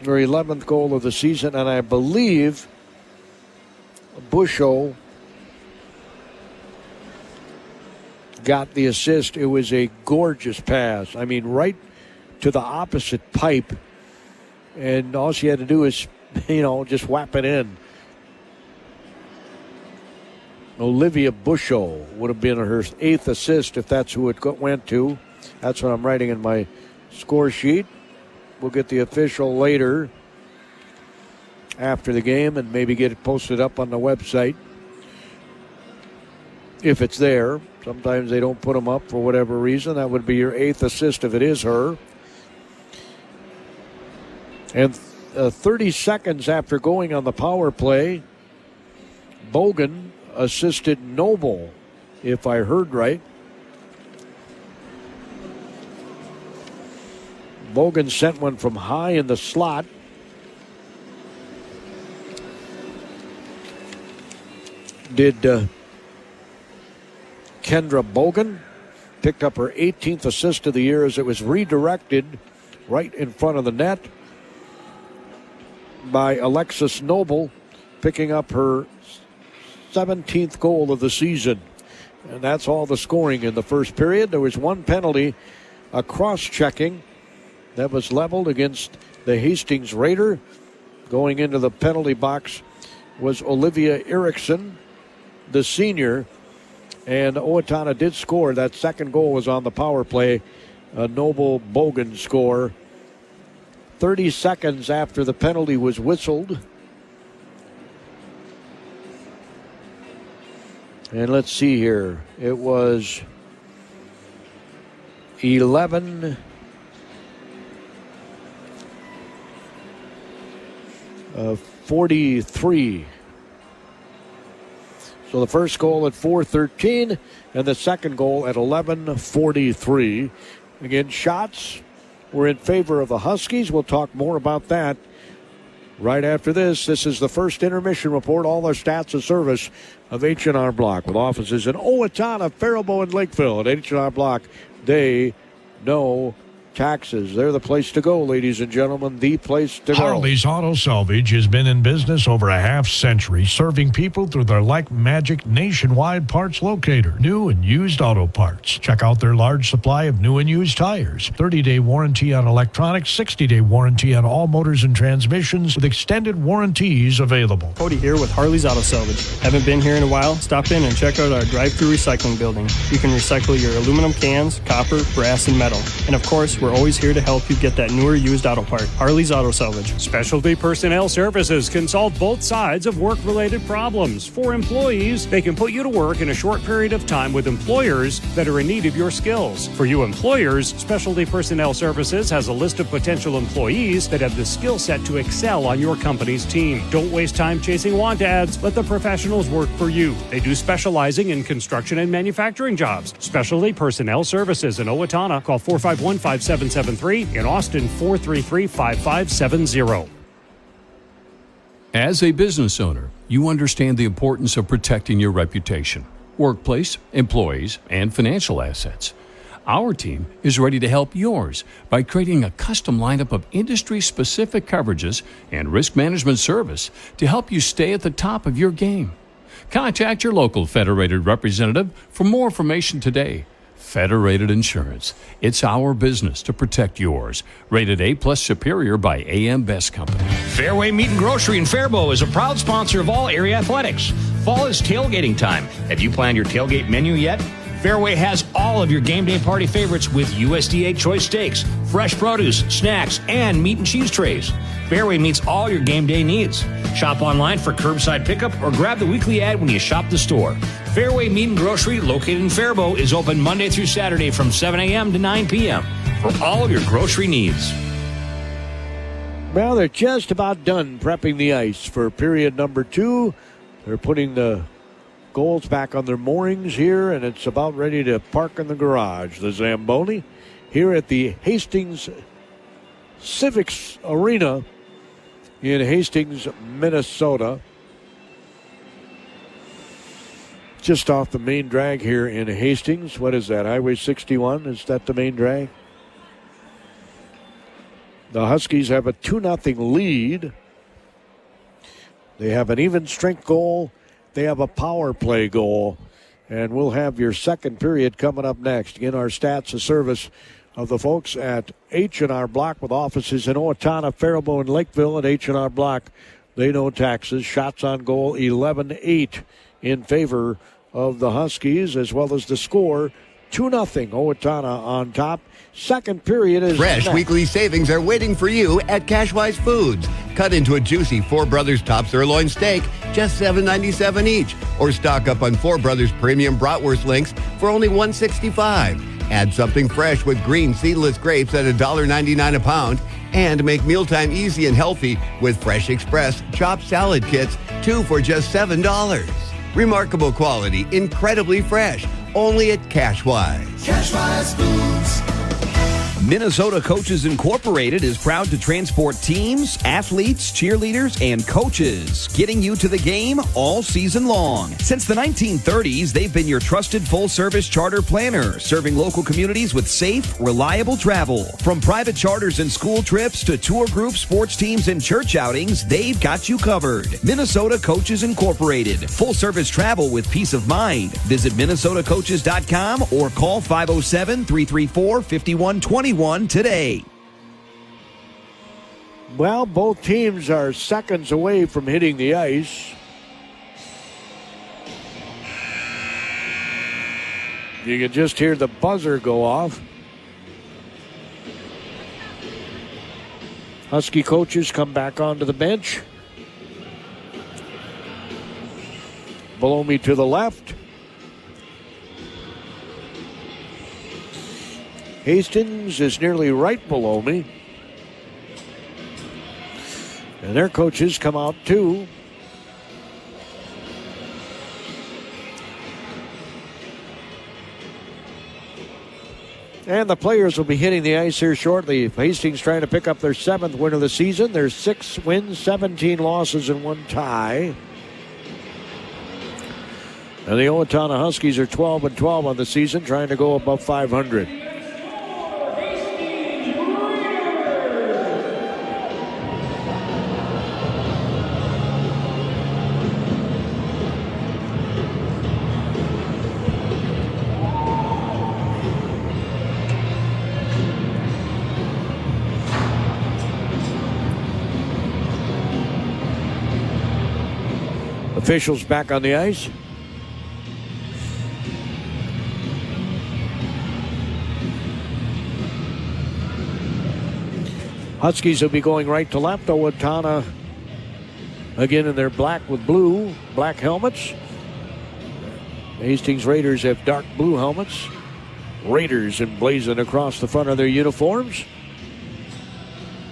Her 11th goal of the season. And I believe Busho got the assist. It was a gorgeous pass. I mean, right to the opposite pipe. And all she had to do is, just whap it in. Olivia Busho would have been her 8th assist if that's who it went to. That's what I'm writing in my score sheet. We'll get the official later after the game and maybe get it posted up on the website. if it's there. Sometimes they don't put them up for whatever reason. That would be your 8th assist if it is her. And 30 seconds after going on the power play, Bogan assisted Noble, if I heard right. Bogan sent one from high in the slot. Did Kendra Bogan. Picked up her 18th assist of the year as it was redirected right in front of the net by Alexis Noble, picking up her 17th goal of the season. And that's all the scoring in the first period. There was one penalty, a cross-checking, that was leveled against the Hastings Raider. Going into the penalty box was Olivia Erickson, the senior. And Owatonna did score. That second goal was on the power play, a Noble Bogan score. 30 seconds after the penalty was whistled. And let's see here. It was 11:43. So the first goal at 4:13 and the second goal at 11:43. Again, shots were in favor of the Huskies. We'll talk more about that right after this. This is the first intermission report. All our stats of service of H&R Block with offices in Owatonna, Faribault, and Lakeville. At H&R Block, they know taxes. They're the place to go, ladies and gentlemen, the place to go. Harley's Auto Salvage has been in business over a half-century, serving people through their like-magic nationwide parts locator. New and used auto parts. Check out their large supply of new and used tires. 30-day warranty on electronics, 60-day warranty on all motors and transmissions with extended warranties available. Cody here with Harley's Auto Salvage. Haven't been here in a while? Stop in and check out our drive-thru recycling building. You can recycle your aluminum cans, copper, brass, and metal. And of course, we're always here to help you get that newer used auto part. Harley's Auto Salvage. Specialty Personnel Services can solve both sides of work-related problems. For employees, they can put you to work in a short period of time with employers that are in need of your skills. For you employers, Specialty Personnel Services has a list of potential employees that have the skill set to excel on your company's team. Don't waste time chasing want ads. Let the professionals work for you. They do specializing in construction and manufacturing jobs. Specialty Personnel Services in Owatonna. Call 451-5773. In Austin, 433-5570. As a business owner, you understand the importance of protecting your reputation, workplace, employees, and financial assets. Our team is ready to help yours by creating a custom lineup of industry-specific coverages and risk management service to help you stay at the top of your game. Contact your local Federated representative for more information today. Federated Insurance. It's our business to protect yours. Rated A+ Superior by AM Best Company. Fairway Meat and Grocery in Faribault is a proud sponsor of all area athletics. Fall is tailgating time. Have you planned your tailgate menu yet? Fairway has all of your game day party favorites with USDA choice steaks, fresh produce, snacks, and meat and cheese trays. Fairway meets all your game day needs. Shop online for curbside pickup or grab the weekly ad when you shop the store. Fairway Meat and Grocery, located in Faribault, is open Monday through Saturday from 7 a.m. to 9 p.m. for all of your grocery needs. Well, they're just about done prepping the ice for period number 2. They're putting the goals back on their moorings here, and it's about ready to park in the garage. The Zamboni here at the Hastings Civics Arena in Hastings, Minnesota. Just off the main drag here in Hastings. What is that, Highway 61? Is that the main drag? The Huskies have a 2-0 lead. They have an even strength goal. They have a power play goal. And we'll have your second period coming up next. Again, our stats of service of the folks at H&R Block with offices in Owatonna, Faribault, and Lakeville. At H&R Block, they know taxes. Shots on goal 11-8 in favor of the Huskies, as well as the score 2-0. Owatonna on top. Second period is fresh next. Weekly savings are waiting for you at Cashwise Foods. Cut into a juicy Four Brothers top sirloin steak, just $7.97 each. Or stock up on Four Brothers premium bratwurst links for only $1.65. Add something fresh with green seedless grapes at $1.99 a pound. And make mealtime easy and healthy with Fresh Express chopped salad kits, 2 for just $7. Remarkable quality, incredibly fresh, only at Cashwise. Cashwise Foods. Minnesota Coaches Incorporated is proud to transport teams, athletes, cheerleaders, and coaches, getting you to the game all season long. Since the 1930s, they've been your trusted full-service charter planner, serving local communities with safe, reliable travel. From private charters and school trips to tour groups, sports teams, and church outings, they've got you covered. Minnesota Coaches Incorporated. Full-service travel with peace of mind. Visit minnesotacoaches.com or call 507-334-5121 today. Well, both teams are seconds away from hitting the ice. You can just hear the buzzer go off. Husky coaches come back onto the bench. Below me to the left. Hastings is nearly right below me. And their coaches come out too. And the players will be hitting the ice here shortly. Hastings trying to pick up their 7th win of the season. There's 6 wins, 17 losses, and 1 tie. And the Owatonna Huskies are 12-12 on the season, trying to go above 500. Officials back on the ice. Huskies will be going right to left. Owatonna again in their black with blue, black helmets. Hastings Raiders have dark blue helmets. Raiders emblazoned across the front of their uniforms.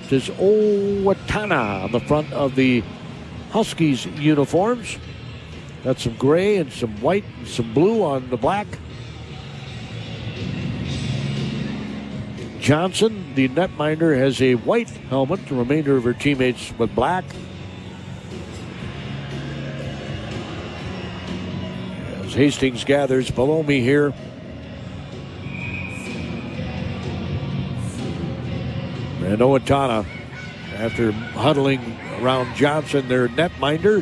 It says Owatonna on the front of the Huskies uniforms. Got some gray and some white and some blue on the black. Johnson, the netminder, has a white helmet. The remainder of her teammates with black. As Hastings gathers below me here. And Owatonna, after huddling around Johnson, their netminder,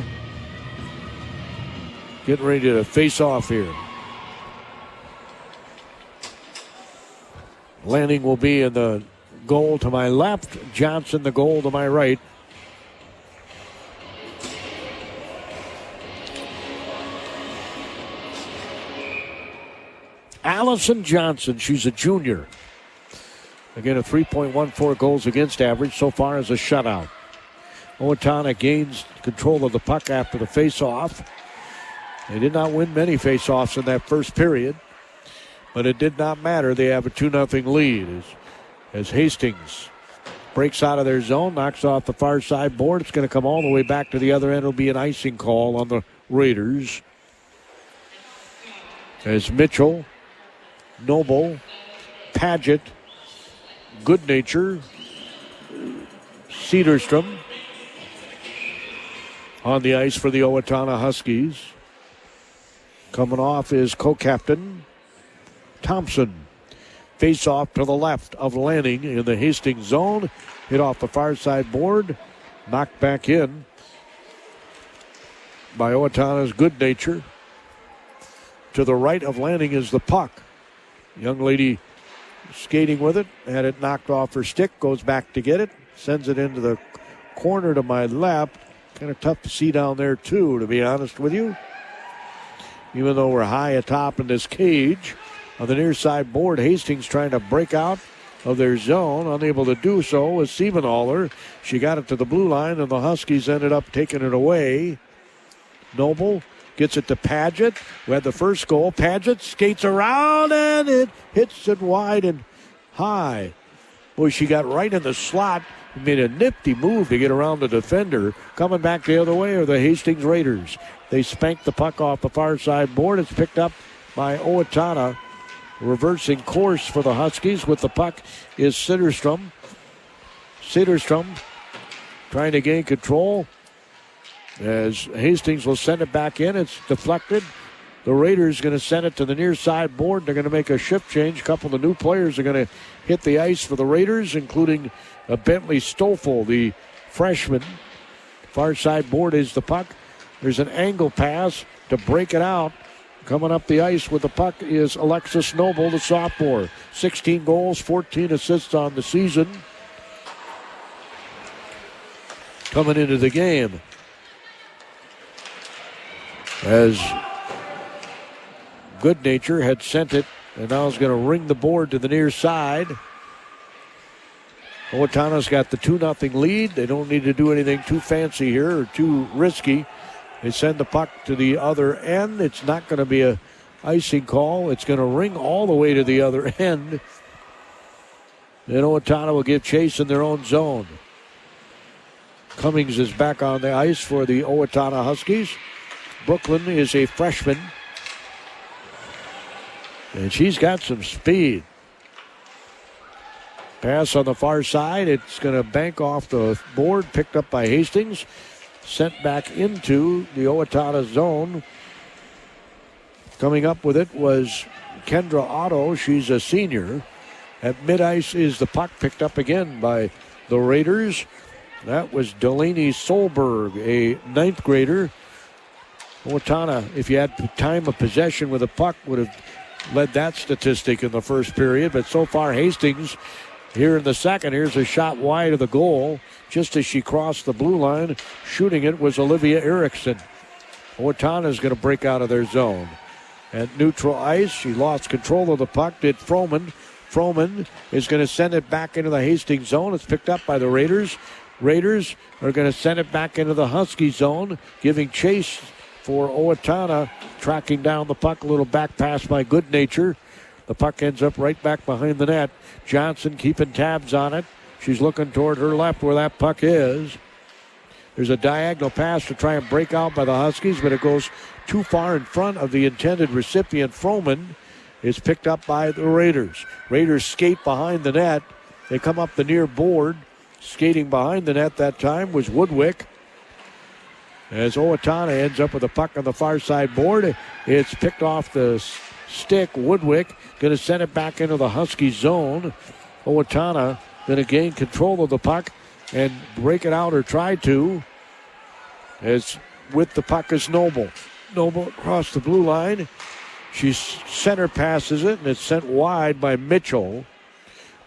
getting ready to face off here. Lanning will be in the goal to my left. Johnson, the goal to my right. Allison Johnson, she's a junior. Again, a 3.14 goals against average so far as a shutout. Owatonna gains control of the puck after the face-off. They did not win many face-offs in that first period, but it did not matter. They have a 2-0 lead as Hastings breaks out of their zone, knocks off the far side board. It's going to come all the way back to the other end. It'll be an icing call on the Raiders. As Mitchell, Noble, Paget, Goodnature, Cedarstrom on the ice for the Owatonna Huskies. Coming off is co-captain Thompson. Face off to the left of Lanning in the Hastings zone. Hit off the far side board. Knocked back in by Owatonna's Goodnature. To the right of Lanning is the puck. Young lady skating with it. Had it knocked off her stick. Goes back to get it. Sends it into the corner to my left. Kind of tough to see down there too, to be honest with you. Even though we're high atop in this cage. On the near side board, Hastings trying to break out of their zone. Unable to do so was Siebenthaler. She got it to the blue line, and the Huskies ended up taking it away. Noble gets it to Paget, who had the first goal. Paget skates around, and it hits it wide and high. Boy, she got right in the slot. Made a nifty move to get around the defender. Coming back the other way are the Hastings Raiders. They spanked the puck off the far side board. It's picked up by Owatonna. Reversing course for the Huskies with the puck is Sitterstrom. Sitterstrom trying to gain control as Hastings will send it back in. It's deflected. The Raiders going to send it to the near side board. They're going to make a shift change. A couple of the new players are going to hit the ice for the Raiders, including Bentley Stoffel, the freshman. Far side board is the puck. There's an angle pass to break it out. Coming up the ice with the puck is Alexis Noble, the sophomore. 16 goals, 14 assists on the season. Coming into the game as Good Nature had sent it, and now is going to ring the board to the near side. Owatonna's got the 2-0 lead. They don't need to do anything too fancy here or too risky. They send the puck to the other end. It's not going to be a icing call. It's going to ring all the way to the other end. Then Owatonna will give chase in their own zone. Cummings is back on the ice for the Owatonna Huskies. Brooklyn is a freshman, and she's got some speed. Pass on the far side. It's going to bank off the board, picked up by Hastings. Sent back into the Owatonna zone. Coming up with it was Kendra Otto. She's a senior. At mid-ice is the puck picked up again by the Raiders. That was Delaney Solberg, a 9th grader. Owatonna, if you had time of possession with a puck, would have led that statistic in the first period. But so far, Hastings here in the second. Here's a shot wide of the goal. Just as she crossed the blue line, shooting it was Olivia Erickson. Owatonna is going to break out of their zone. At neutral ice, she lost control of the puck, did Froman. Froman is going to send it back into the Hastings zone. It's picked up by the Raiders. Raiders are going to send it back into the Husky zone, giving chase for Owatonna, tracking down the puck. A little back pass by Good Nature. The puck ends up right back behind the net. Johnson keeping tabs on it. She's looking toward her left where that puck is. There's a diagonal pass to try and break out by the Huskies, but it goes too far in front of the intended recipient. Froman is picked up by the Raiders. Raiders skate behind the net. They come up the near board. Skating behind the net that time was Woodwick. As Owatonna ends up with a puck on the far side board, it's picked off the stick. Woodwick going to send it back into the Husky zone. Owatonna going to gain control of the puck and break it out, or try to. As with the puck is Noble. Noble across the blue line. She center passes it, and it's sent wide by Mitchell.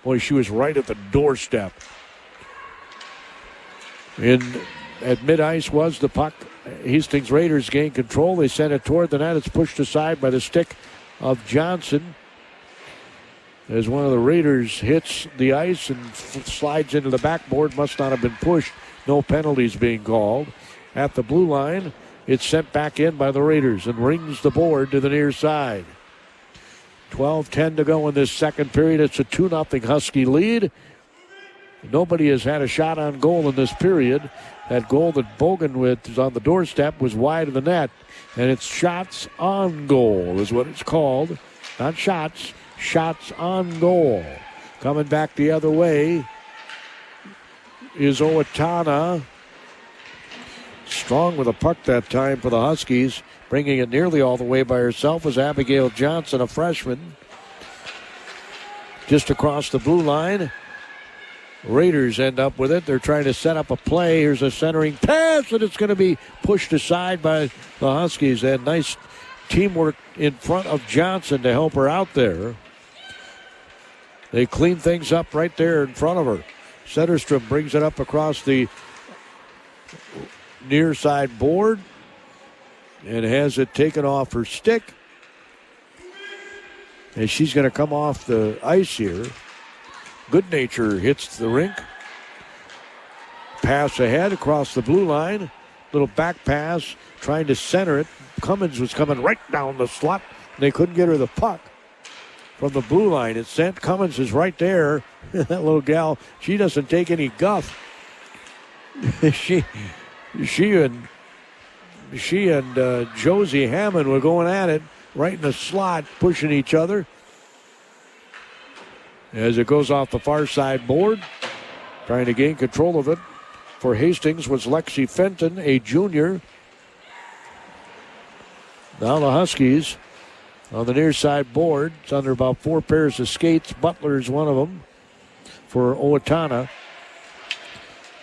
Boy, she was right at the doorstep. At mid-ice was the puck. Hastings Raiders gain control. They send it toward the net. It's pushed aside by the stick of Johnson. As one of the Raiders hits the ice and slides into the backboard. Must not have been pushed. No penalties being called. At the blue line, it's sent back in by the Raiders and rings the board to the near side. 12:10 to go in this second period. It's a 2-0 Husky lead. Nobody has had a shot on goal in this period. That goal that Bogan with is on the doorstep was wide of the net. And it's shots on goal is what it's called. Not shots. Shots on goal. Coming back the other way is Owatonna. Strong with a puck that time for the Huskies. Bringing it nearly all the way by herself was Abigail Johnson, a freshman. Just across the blue line. Raiders end up with it. They're trying to set up a play. Here's a centering pass, and it's going to be pushed aside by the Huskies. They had nice teamwork in front of Johnson to help her out there. They clean things up right there in front of her. Sederstrom brings it up across the near side board and has it taken off her stick. And she's going to come off the ice here. Goodnature hits the rink. Pass ahead across the blue line. Little back pass, trying to center it. Cummins was coming right down the slot. They couldn't get her the puck from the blue line. It's sent. Cummins is right there. That little gal, she doesn't take any guff. she and Josie Hammond were going at it right in the slot, pushing each other. As it goes off the far side board, trying to gain control of it for Hastings was Lexi Fenton, a junior. Now the Huskies on the near side board. It's under about 4 pairs of skates. Butler's one of them for Owatonna.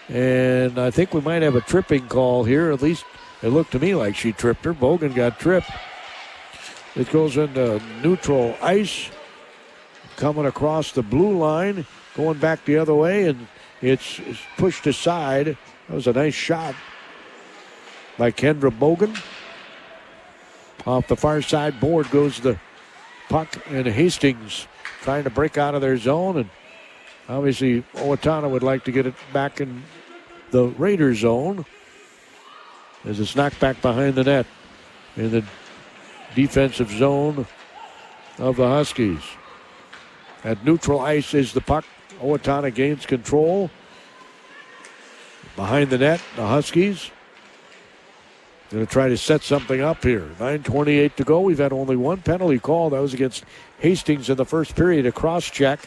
And I think we might have a tripping call here. At least it looked to me like she tripped her. Bogan got tripped. It goes into neutral ice. Coming across the blue line. Going back the other way. And it's pushed aside. That was a nice shot by Kendra Bogan. Off the far side board goes the puck, and Hastings trying to break out of their zone. And obviously Owatonna would like to get it back in the Raider zone as it's knocked back behind the net in the defensive zone of the Huskies. At neutral ice is the puck. Owatonna gains control. Behind the net, the Huskies going to try to set something up here. 9:28 to go. We've had only one penalty call. That was against Hastings in the first period. A cross check.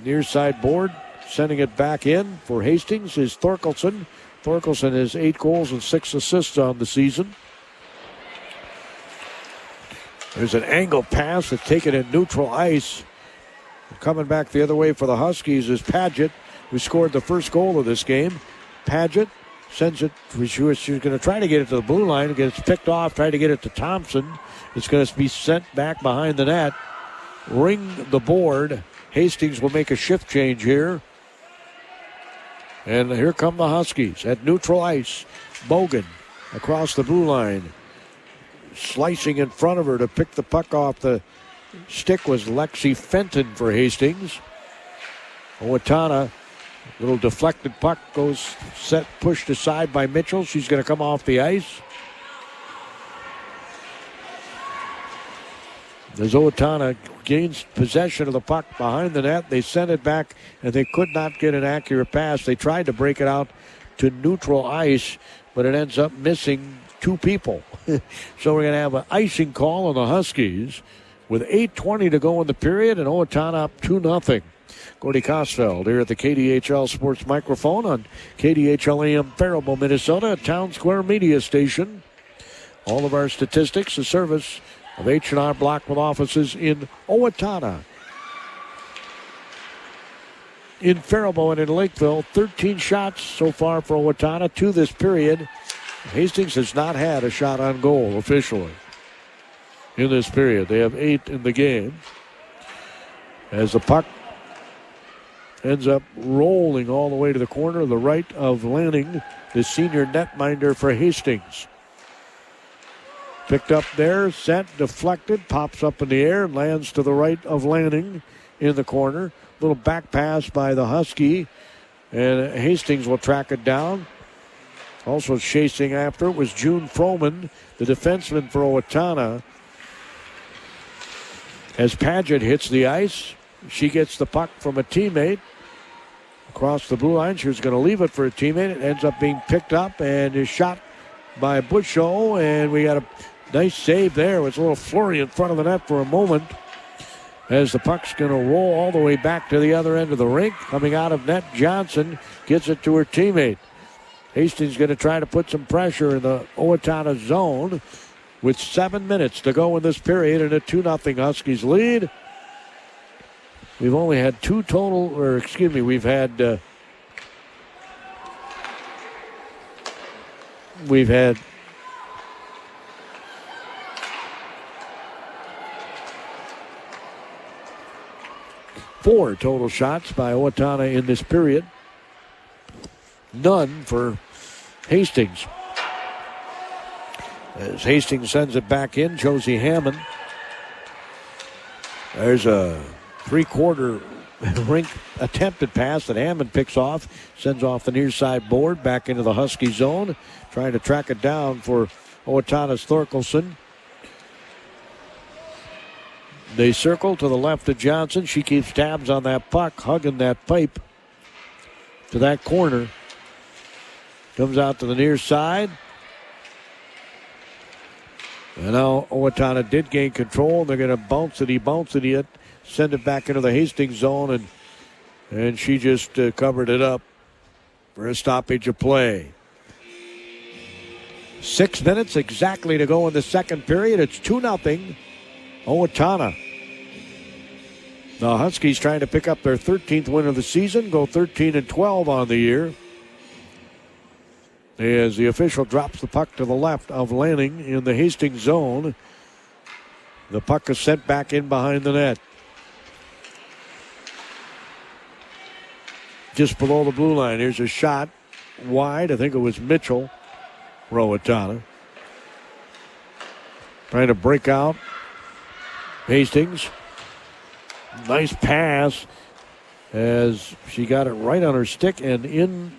Near side board. Sending it back in for Hastings is Thorkelson. Thorkelson has 8 goals and 6 assists on the season. There's an angle pass that's taken in neutral ice. Coming back the other way for the Huskies is Paget, who scored the first goal of this game. Paget sends it. She was going to try to get it to the blue line. It gets picked off. Try to get it to Thompson. It's going to be sent back behind the net. Ring the board. Hastings will make a shift change here. And here come the Huskies at neutral ice. Bogan across the blue line. Slicing in front of her to pick the puck off the stick was Lexi Fenton for Hastings. Owatonna, little deflected puck goes set, pushed aside by Mitchell. She's going to come off the ice. As Owatonna gains possession of the puck behind the net, they sent it back and they could not get an accurate pass. They tried to break it out to neutral ice, but it ends up missing 2 people. So we're going to have an icing call on the Huskies with 8:20 to go in the period, and Owatonna up 2-0. Gordy Kosfeld here at the KDHL Sports Microphone on KDHL AM Faribault, Minnesota, a Town Square media station. All of our statistics, a service of H&R Block with offices in Owatonna, in Faribault, and in Lakeville. 13 shots so far for Owatonna, 2 this period. Hastings has not had a shot on goal officially in this period. They have 8 in the game. As the puck ends up rolling all the way to the corner, the right of Lanning, the senior netminder for Hastings. Picked up there, sent, deflected, pops up in the air, and lands to the right of Lanning in the corner. Little back pass by the Husky, and Hastings will track it down. Also chasing after it was June Froman, the defenseman for Owatonna. As Paget hits the ice, she gets the puck from a teammate across the blue line. She was going to leave it for a teammate. It ends up being picked up and is shot by Busho, and we got a nice save there. It was a little flurry in front of the net for a moment as the puck's going to roll all the way back to the other end of the rink. Coming out of net, Johnson gets it to her teammate. Hastings going to try to put some pressure in the Owatonna zone with 7 minutes to go in this period and a 2-0 Huskies lead. We've only had we've had 4 total shots by Owatonna in this period. None for Hastings. As Hastings sends it back in, Josie Hammond. There's a 3/4 Rink attempted pass that Hammond picks off, sends off the near side board, back into the Husky zone, trying to track it down for Owatonna's Thorkelson. They circle to the left of Johnson. She keeps tabs on that puck, hugging that pipe to that corner. Comes out to the near side. And now Owatonna did gain control. They're going to bounce it, send it back into the Hastings zone, and she just covered it up for a stoppage of play. 6 minutes exactly to go in the second period. It's 2-0 Owatonna. The Huskies trying to pick up their 13th win of the season, go 13-12 on the year. As the official drops the puck to the left of Lanning in the Hastings zone. The puck is sent back in behind the net. Just below the blue line, here's a shot wide. I think it was Mitchell. Owatonna trying to break out. Hastings. Nice pass as she got it right on her stick and in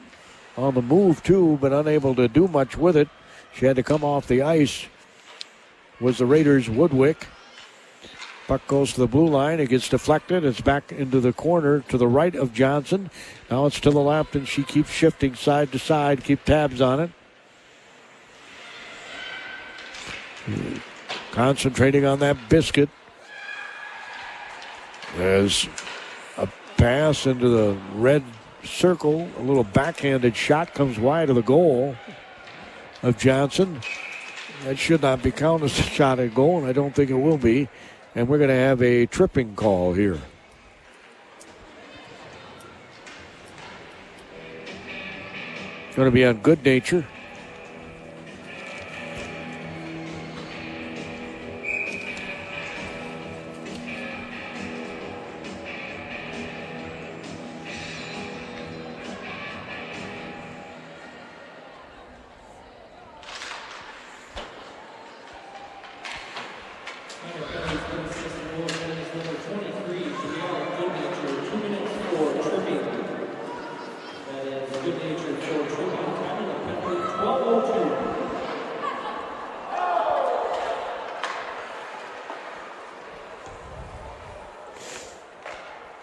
on the move too, but unable to do much with it. She had to come off the ice. Was the Raiders' Woodwick. Puck goes to the blue line. It gets deflected. It's back into the corner to the right of Johnson. Now it's to the left, and she keeps shifting side to side. Keep tabs on it. Concentrating on that biscuit. There's a pass into the red circle. A little backhanded shot comes wide of the goal of Johnson. That should not be counted as a shot at goal, and I don't think it will be. And we're going to have a tripping call here. Going to be on good nature.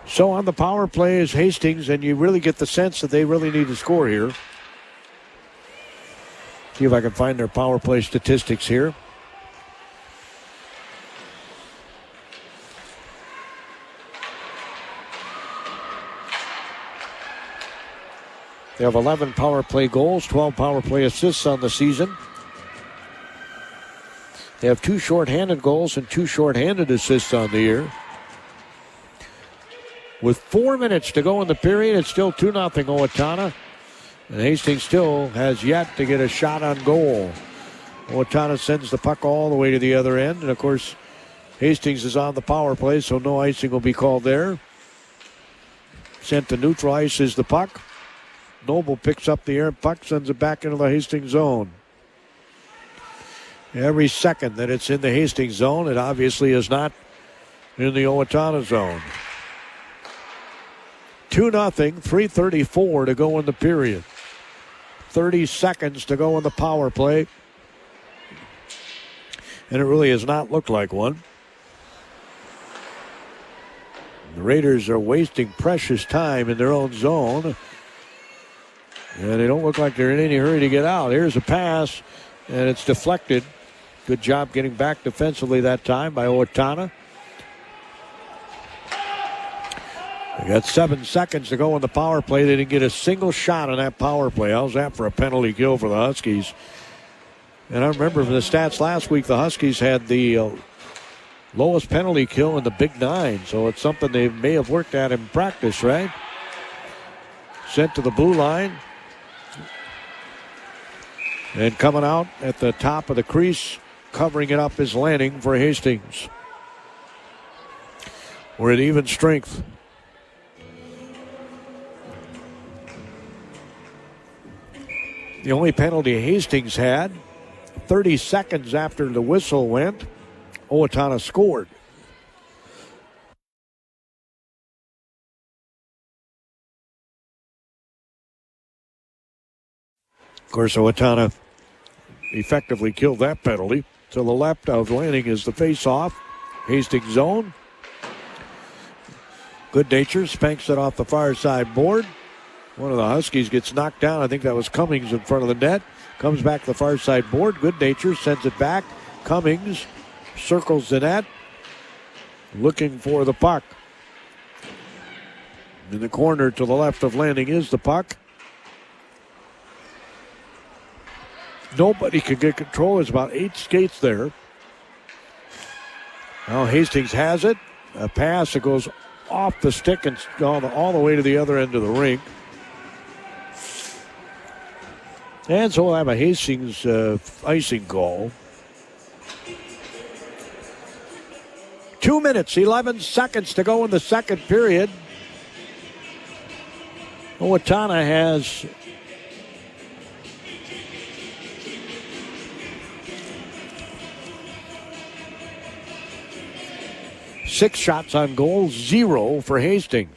So on the power play is Hastings, and you really get the sense that they really need to score here. See if I can find their power play statistics here. They have 11 power play goals, 12 power play assists on the season. They have 2 shorthanded goals and 2 shorthanded assists on the year. With 4 minutes to go in the period, it's still 2-0 Owatonna. And Hastings still has yet to get a shot on goal. Owatonna sends the puck all the way to the other end. And, of course, Hastings is on the power play, so no icing will be called there. Sent to neutral ice is the puck. Noble picks up the air puck, sends it back into the Hastings zone. Every second that it's in the Hastings zone, it obviously is not in the Owatonna zone. 2-0, 3:34 to go in the period. 30 seconds to go in the power play. And it really has not looked like one. The Raiders are wasting precious time in their own zone. And they don't look like they're in any hurry to get out. Here's a pass, and it's deflected. Good job getting back defensively that time by Owatonna. They got 7 seconds to go in the power play. They didn't get a single shot on that power play. How's that for a penalty kill for the Huskies? And I remember from the stats last week, the Huskies had the lowest penalty kill in the Big Nine. So it's something they may have worked at in practice, right? Sent to the blue line. And coming out at the top of the crease, covering it up is Lanning for Hastings. We're at even strength. The only penalty Hastings had, 30 seconds after the whistle went, Owatonna scored. Of course, Owatonna effectively killed that penalty. To the left of Lanning is the face-off. Hastings zone. Good nature spanks it off the far side board. One of the Huskies gets knocked down. I think that was Cummings in front of the net. Comes back to the far side board. Good nature sends it back. Cummings circles the net. Looking for the puck. In the corner to the left of Lanning is the puck. Nobody can get control. There's about 8 skates there. Now Hastings has it. A pass that goes off the stick and all the way to the other end of the rink. And so we'll have a Hastings icing goal. 2 minutes, 11 seconds to go in the second period. Owatonna has six shots on goal, 0 for Hastings.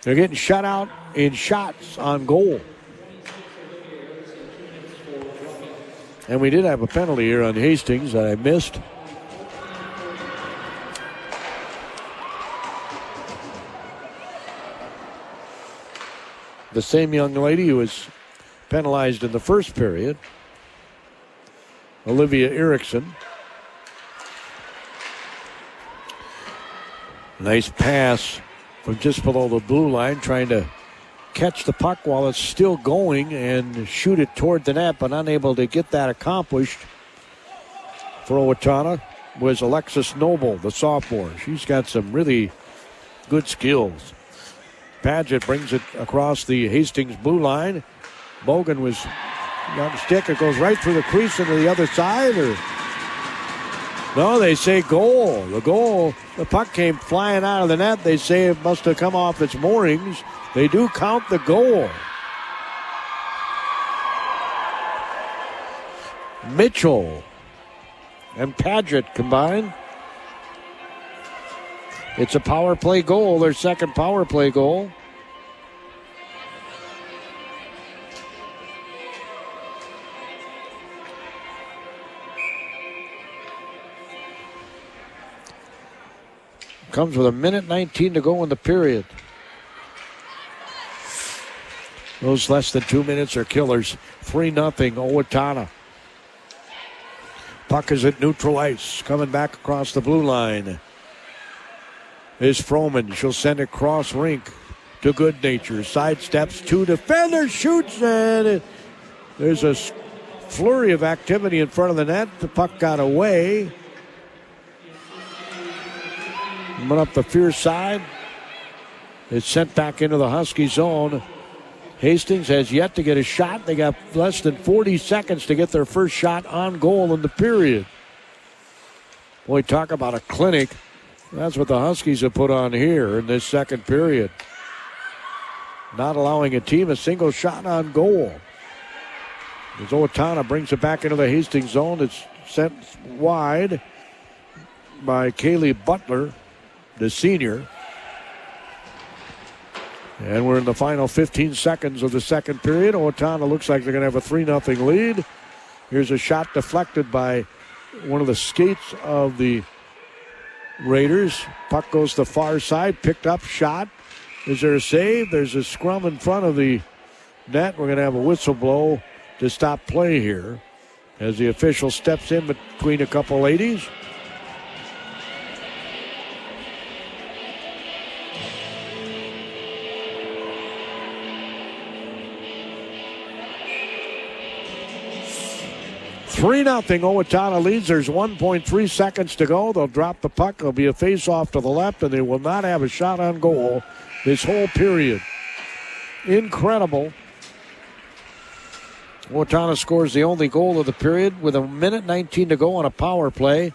They're getting shut out in shots on goal. And we did have a penalty here on Hastings that I missed. The same young lady who was penalized in the first period, Olivia Erickson. Nice pass from just below the blue line, trying to catch the puck while it's still going and shoot it toward the net, but unable to get that accomplished for Owatonna was Alexis Noble, the sophomore. She's got some really good skills. Padgett brings it across the Hastings blue line. Bogan was on the stick. It goes right through the crease into the other side. No, they say goal. The puck came flying out of the net. They say it must have come off its moorings. They do count the goal. Mitchell and Padgett combined. It's a power play goal, their second power play goal. Comes with 1:19 to go in the period. Those less than 2 minutes are killers. 3-0 Owatonna. Puck is at neutral ice. Coming back across the blue line is Froman. She'll send it cross rink to Good Nature. Sidesteps, 2 defenders, shoots, and there's a flurry of activity in front of the net. The puck got away. Went up the fierce side. It's sent back into the Husky zone. Hastings has yet to get a shot. They got less than 40 seconds to get their first shot on goal in the period. Boy, talk about a clinic. That's what the Huskies have put on here in this second period. Not allowing a team a single shot on goal. As Owatonna brings it back into the Hastings zone, it's sent wide by Kaylee Butler, the senior. And we're in the final 15 seconds of the second period. Owatonna looks like they're going to have a 3-0 lead. Here's a shot deflected by one of the skates of the Raiders. Puck goes to the far side, picked up, shot. Is there a save? There's a scrum in front of the net. We're going to have a whistle blow to stop play here as the official steps in between a couple ladies. Three 0 Owatonna leads. There's 1.3 seconds to go. They'll drop the puck. There'll be a face-off to the left, and they will not have a shot on goal this whole period. Incredible. Owatonna scores the only goal of the period with 1:19 to go on a power play.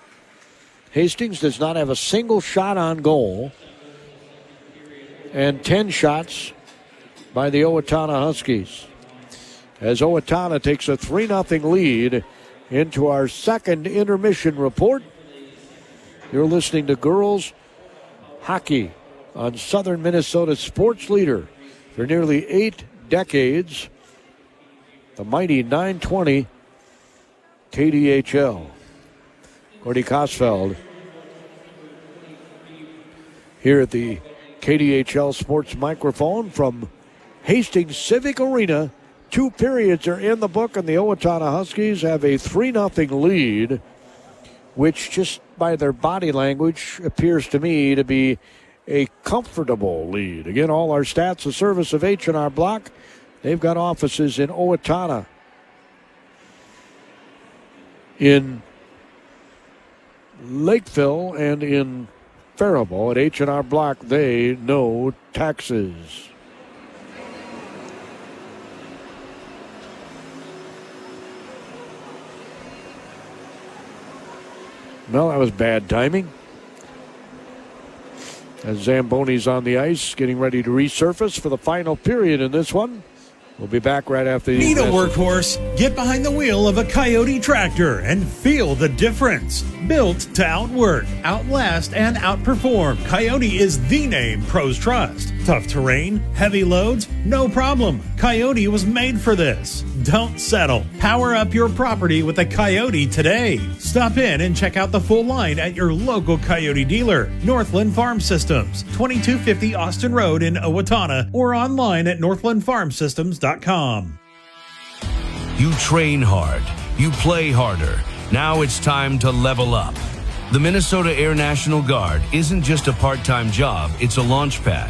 Hastings does not have a single shot on goal. And 10 shots by the Owatonna Huskies. As Owatonna takes a 3-0 lead into our second intermission report. You're listening to Girls Hockey on Southern Minnesota Sports Leader for nearly 8 decades. The mighty 920 KDHL. Gordy Kosfeld here at the KDHL Sports Microphone from Hastings Civic Arena. 2 periods are in the book, and the Owatonna Huskies have a 3-0 lead, which just by their body language appears to me to be a comfortable lead. Again, all our stats, a service of H&R Block. They've got offices in Owatonna, in Lakeville, and in Faribault. At H&R Block, they know taxes. Well, that was bad timing. As Zamboni's on the ice, getting ready to resurface for the final period in this one. We'll be back right after these. Need a workhorse? Get behind the wheel of a Coyote tractor and feel the difference. Built to outwork, outlast, and outperform, Coyote is the name pros trust. Tough terrain, heavy loads, no problem. Coyote was made for this. Don't settle. Power up your property with a Coyote today. Stop in and check out the full line at your local Coyote dealer. Northland Farm Systems, 2250 Austin Road in Owatonna, or online at northlandfarmsystems.com. You train hard. You play harder. Now it's time to level up. The Minnesota Air National Guard isn't just a part-time job, it's a launch pad.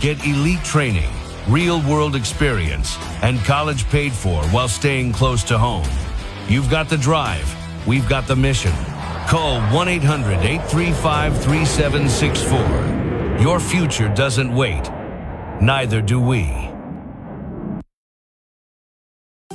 Get elite training, real-world experience, and college paid for while staying close to home. You've got the drive. We've got the mission. Call 1-800-835-3764. Your future doesn't wait. Neither do we.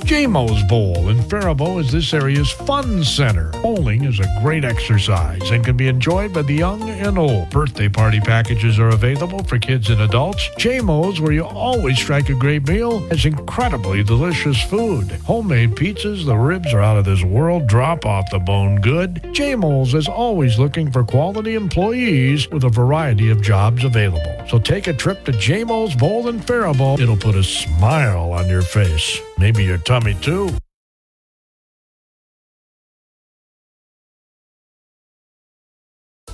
JMO's Bowl in Faribault is this area's fun center. Bowling is a great exercise and can be enjoyed by the young and old. Birthday party packages are available for kids and adults. JMO's, where you always strike a great meal, has incredibly delicious food. Homemade pizzas, the ribs are out of this world, drop off the bone good. JMO's is always looking for quality employees with a variety of jobs available. So take a trip to JMO's Bowl in Faribault. It'll put a smile on your face. Maybe your tummy too.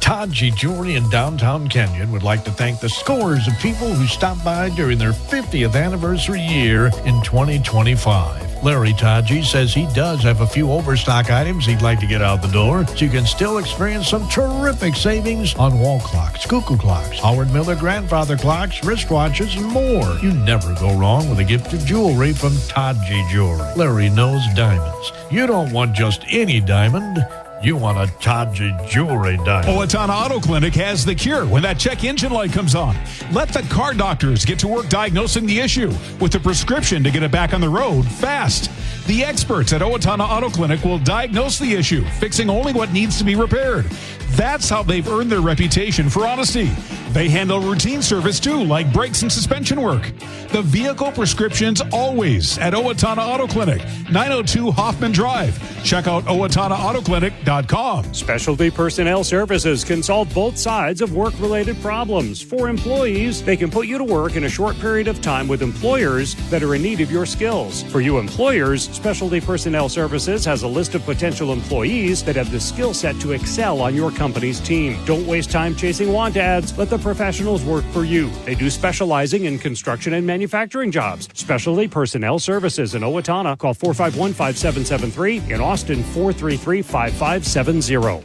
Taji Jewelry in downtown Kenyon would like to thank the scores of people who stopped by during their 50th anniversary year in 2025. Larry Taji says he does have a few overstock items he'd like to get out the door, so you can still experience some terrific savings on wall clocks, cuckoo clocks, Howard Miller grandfather clocks, wristwatches, and more. You never go wrong with a gift of jewelry from Taji Jewelry. Larry knows diamonds. You don't want just any diamond. You want a Taji Jewelry diamond. Owatonna Auto Clinic has the cure when that check engine light comes on. Let the car doctors get to work diagnosing the issue with a prescription to get it back on the road fast. The experts at Owatonna Auto Clinic will diagnose the issue, fixing only what needs to be repaired. That's how they've earned their reputation for honesty. They handle routine service too, like brakes and suspension work. The vehicle prescriptions always at Owatonna Auto Clinic, 902 Hoffman Drive. Check out OwatonnaAutoClinic.com. Specialty Personnel Services can solve both sides of work-related problems. For employees, they can put you to work in a short period of time with employers that are in need of your skills. For you employers, Specialty Personnel Services has a list of potential employees that have the skill set to excel on your company's team. Don't waste time chasing want ads. Let the professionals work for you. They do specializing in construction and manufacturing jobs. Specialty Personnel Services in Owatonna. Call 451-5773. In Austin, 433-5570.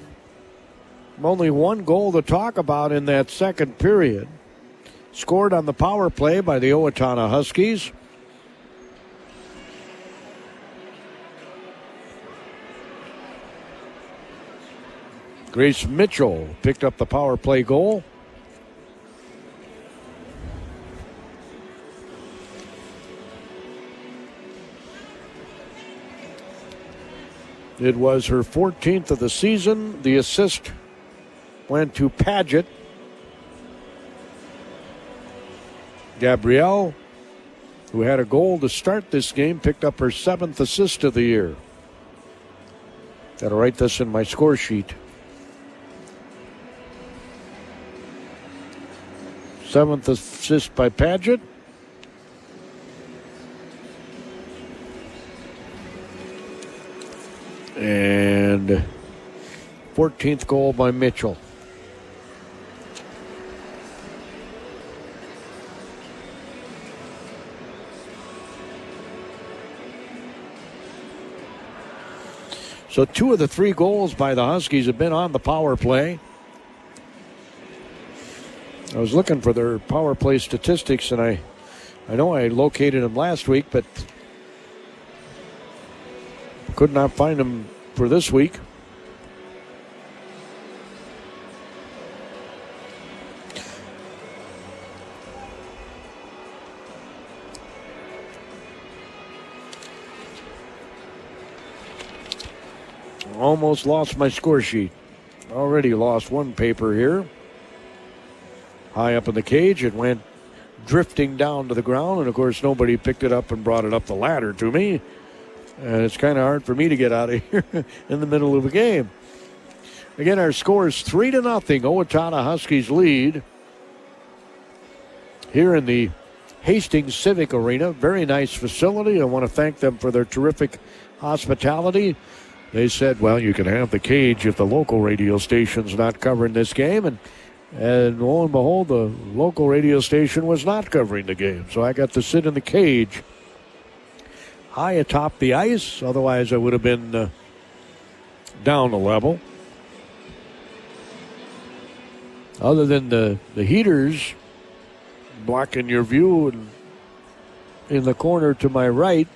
Only one goal to talk about in that second period. Scored on the power play by the Owatonna Huskies. Grace Mitchell picked up the power play goal. It was her 14th of the season. The assist went to Paget. Gabrielle, who had a goal to start this game, picked up her 7th assist of the year. Got to write this in my score sheet. 7th assist by Paget. And 14th goal by Mitchell. So 2 of the 3 goals by the Huskies have been on the power play. I was looking for their power play statistics, and I know I located them last week, but could not find them for this week. Almost lost my score sheet. Already lost one paper here. High up in the cage, it went drifting down to the ground, and of course nobody picked it up and brought it up the ladder to me. And it's kind of hard for me to get out of here in the middle of a game. Again, our score is 3-0. Owatonna Huskies lead here in the Hastings Civic Arena. Very nice facility. I want to thank them for their terrific hospitality. They said, well, you can have the cage if the local radio station's not covering this game. And lo and behold, the local radio station was not covering the game. So I got to sit in the cage high atop the ice. Otherwise, I would have been down a level. Other than the heaters blocking your view and in the corner to my right,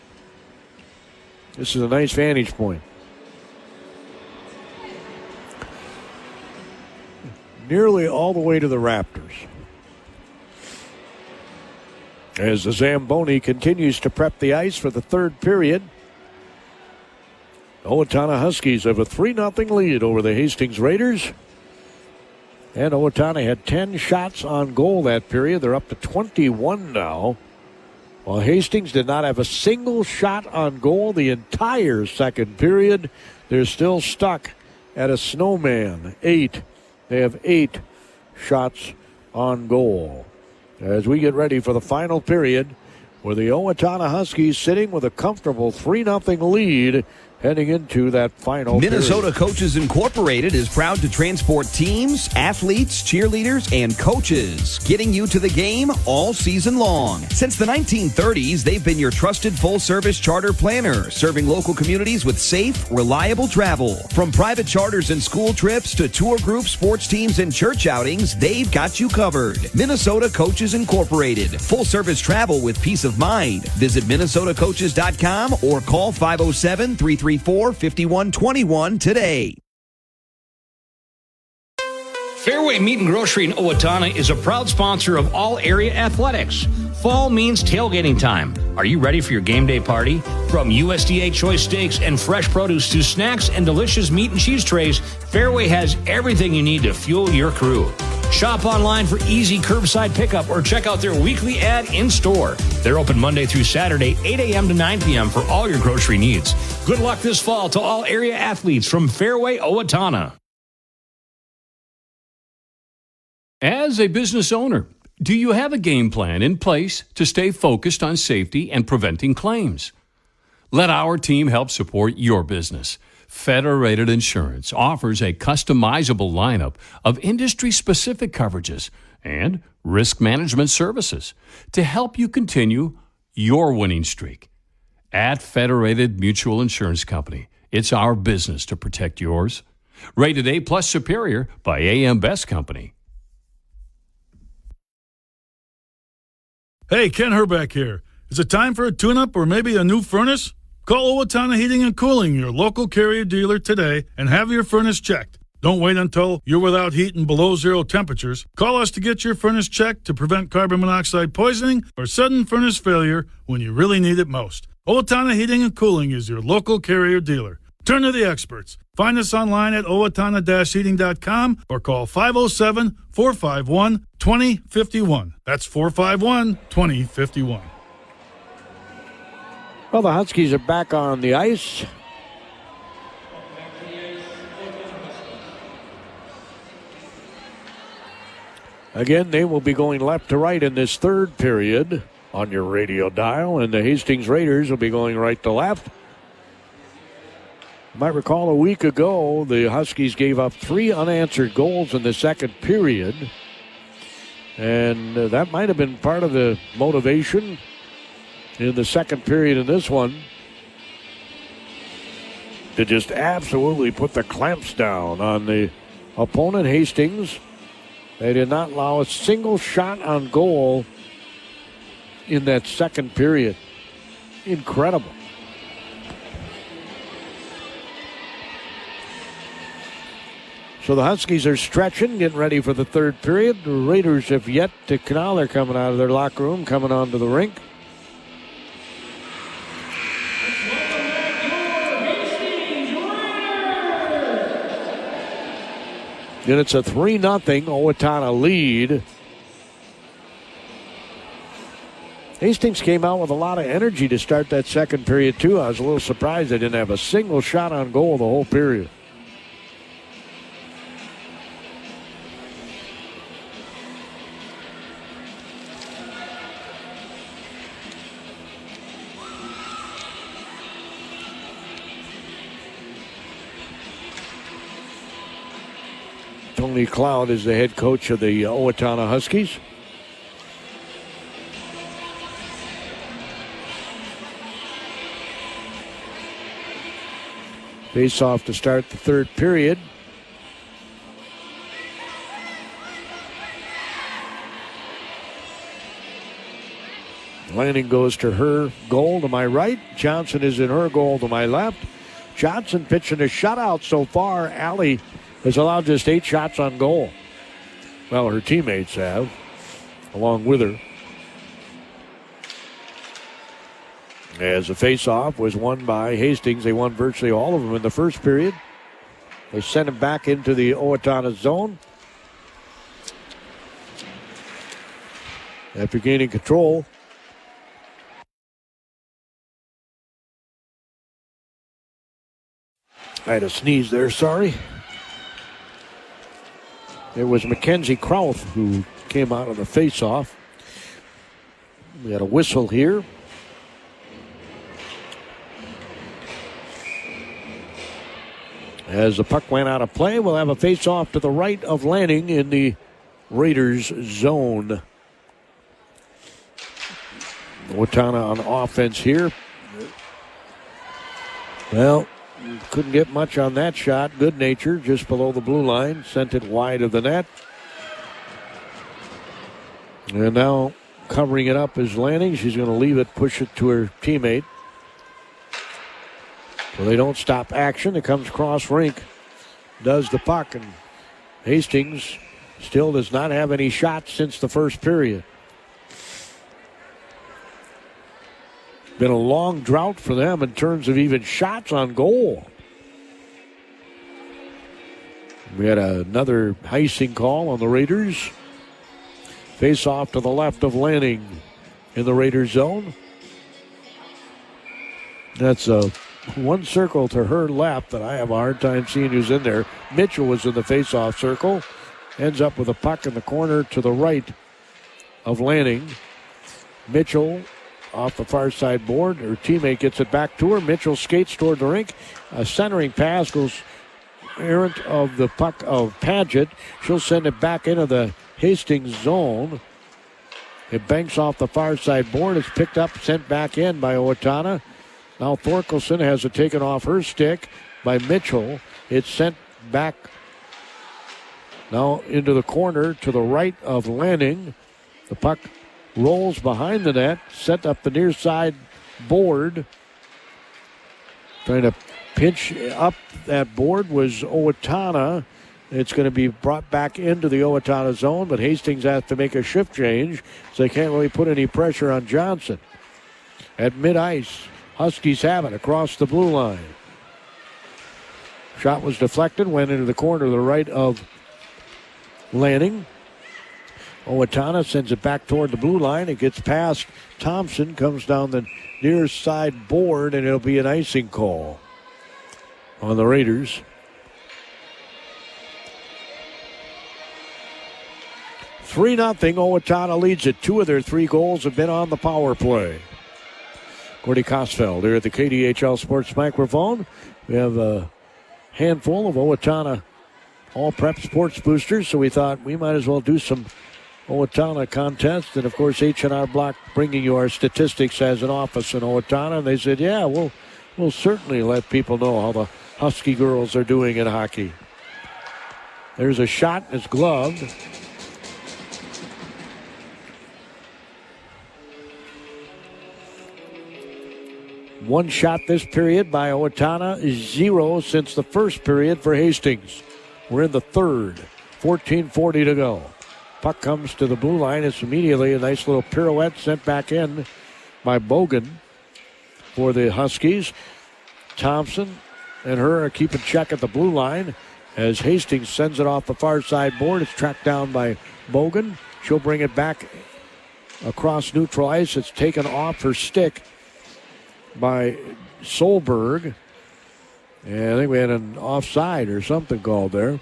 this is a nice vantage point. Nearly all the way to the Raptors. As the Zamboni continues to prep the ice for the third period. Owatonna Huskies have a 3-0 lead over the Hastings Raiders. And Owatonna had 10 shots on goal that period. They're up to 21 now. While Hastings did not have a single shot on goal the entire second period, they're still stuck at a snowman. 8. They have 8 shots on goal. As we get ready for the final period, where the Owatonna Huskies sitting with a comfortable 3-0 lead heading into that final Minnesota period. Coaches Incorporated is proud to transport teams, athletes, cheerleaders, and coaches, getting you to the game all season long. Since the 1930s, they've been your trusted full-service charter planner, serving local communities with safe, reliable travel. From private charters and school trips to tour groups, sports teams, and church outings, they've got you covered. Minnesota Coaches Incorporated. Full-service travel with peace of mind. Visit MinnesotaCoaches.com or call 507-334-5121 today. Fairway Meat and Grocery in Owatonna is a proud sponsor of all area athletics. Fall means tailgating time. Are you ready for your game day party? From USDA choice steaks and fresh produce to snacks and delicious meat and cheese trays, Fairway has everything you need to fuel your crew. Shop online for easy curbside pickup or check out their weekly ad in-store. They're open Monday through Saturday, 8 a.m. to 9 p.m. for all your grocery needs. Good luck this fall to all area athletes from Fairway Owatonna. As a business owner, do you have a game plan in place to stay focused on safety and preventing claims? Let our team help support your business. Federated Insurance offers a customizable lineup of industry-specific coverages and risk management services to help you continue your winning streak. At Federated Mutual Insurance Company, it's our business to protect yours. Rated A+ Superior by AM Best Company. Hey, Ken Herbeck here. Is it time for a tune-up or maybe a new furnace? Call Owatonna Heating and Cooling, your local Carrier dealer today, and have your furnace checked. Don't wait until you're without heat and below zero temperatures. Call us to get your furnace checked to prevent carbon monoxide poisoning or sudden furnace failure when you really need it most. Owatonna Heating and Cooling is your local Carrier dealer. Turn to the experts. Find us online at owatonna-heating.com or call 507-451-2051. That's 451-2051. Well, the Huskies are back on the ice. Again, they will be going left to right in this third period on your radio dial, and the Hastings Raiders will be going right to left. You might recall a week ago, the Huskies gave up 3 unanswered goals in the second period. And that might have been part of the motivation in the second period in this one to just absolutely put the clamps down on the opponent, Hastings. They did not allow a single shot on goal in that second period. Incredible. So the Huskies are stretching, getting ready for the third period. The Raiders have yet to now they're coming out of their locker room, coming onto the rink. And it's a 3-0 Owatonna lead. Hastings came out with a lot of energy to start that second period, too. I was a little surprised they didn't have a single shot on goal the whole period. Tony Cloud is the head coach of the Owatonna Huskies. Face off to start the third period. Lanning goes to her goal to my right. Johnson is in her goal to my left. Johnson pitching a shutout so far. Allie has allowed just 8 shots on goal. Well, her teammates have, along with her. As the faceoff was won by Hastings, they won virtually all of them in the first period. They sent him back into the Owatonna zone. After gaining control, I had a sneeze there, sorry. It was Mackenzie Krauth who came out of the faceoff. We had a whistle here. As the puck went out of play, we'll have a faceoff to the right of Lanning in the Raiders zone. Owatonna on offense here. Well, couldn't get much on that shot. Good nature just below the blue line. Sent it wide of the net. And now covering it up is Lanning. She's going to leave it, push it to her teammate. So they don't stop action. It comes cross rink. Does the puck. And Hastings still does not have any shots since the first period. Been a long drought for them in terms of even shots on goal. We had another icing call on the Raiders. Face off to the left of Lanning in the Raiders zone. That's one circle to her left that I have a hard time seeing who's in there. Mitchell was in the face-off circle. Ends up with a puck in the corner to the right of Lanning. Mitchell off the far side board. Her teammate gets it back to her. Mitchell skates toward the rink. A centering pass goes errant of the puck of Paget. She'll send it back into the Hastings zone. It banks off the far side board. It's picked up, sent back in by Owatonna. Now Thorkelson has it taken off her stick by Mitchell. It's sent back now into the corner to the right of Lanning. The puck rolls behind the net, set up the near side board. Trying to pinch up that board was Owatonna. It's going to be brought back into the Owatonna zone, but Hastings has to make a shift change, so they can't really put any pressure on Johnson. At mid-ice, Huskies have it across the blue line. Shot was deflected, went into the corner to the right of Lanning. Owatonna sends it back toward the blue line. It gets past Thompson, comes down the near side board, and it'll be an icing call on the Raiders. (3-0). Owatonna leads it. 2 of their 3 goals have been on the power play. Gordy Kosfeld here at the KDHL Sports microphone. We have a handful of Owatonna All Prep Sports boosters, so we thought we might as well do some Owatonna contests. And, of course, H&R Block bringing you our statistics as an office in Owatonna. And they said, yeah, we'll certainly let people know how the Husky girls are doing in hockey. There's a shot. It's gloved. One shot this period by Owatonna, 0 since the first period for Hastings. We're in the third. 14:40 to go. Puck comes to the blue line. It's immediately a nice little pirouette sent back in by Bogan for the Huskies. Thompson and her are keeping check at the blue line as Hastings sends it off the far side board. It's tracked down by Bogan. She'll bring it back across neutral ice. It's taken off her stick by Solberg. And I think we had an offside or something called there.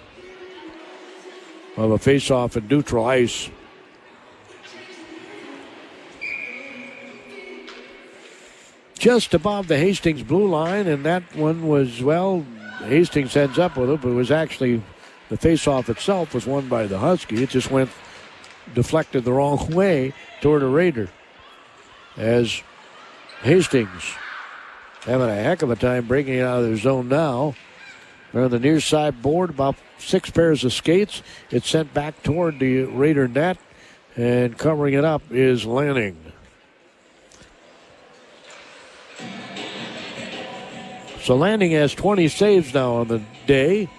Of a face-off in neutral ice. Just above the Hastings blue line, and that one was, well, Hastings heads up with it, but it was actually the face-off itself was won by the Husky. It just went deflected the wrong way toward a Raider. As Hastings having a heck of a time breaking it out of their zone now. They're on the near side board, about 6 pairs of skates. It's sent back toward the Raider net, and covering it up is Lanning. So Lanning has 20 saves now on the day.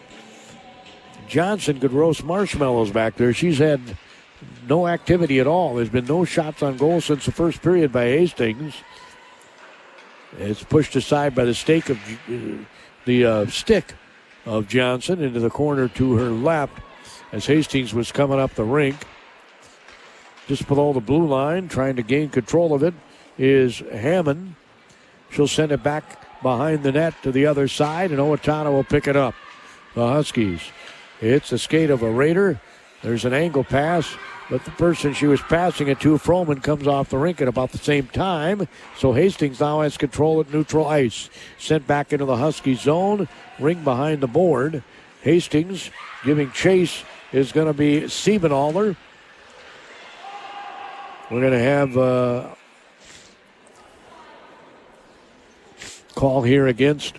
Johnson could roast marshmallows back there. She's had no activity at all. There's been no shots on goal since the first period by Hastings. It's pushed aside by the stick of Johnson into the corner to her left as Hastings was coming up the rink. Just below the blue line, trying to gain control of it, is Hammond. She'll send it back behind the net to the other side, and Owatonna will pick it up. The Huskies. It's a skate of a Raider. There's an angle pass, but the person she was passing it to, Froman, comes off the rink at about the same time. So Hastings now has control at neutral ice. Sent back into the Husky zone. Ring behind the board. Hastings giving chase is going to be Siebenaller. We're going to have a call here against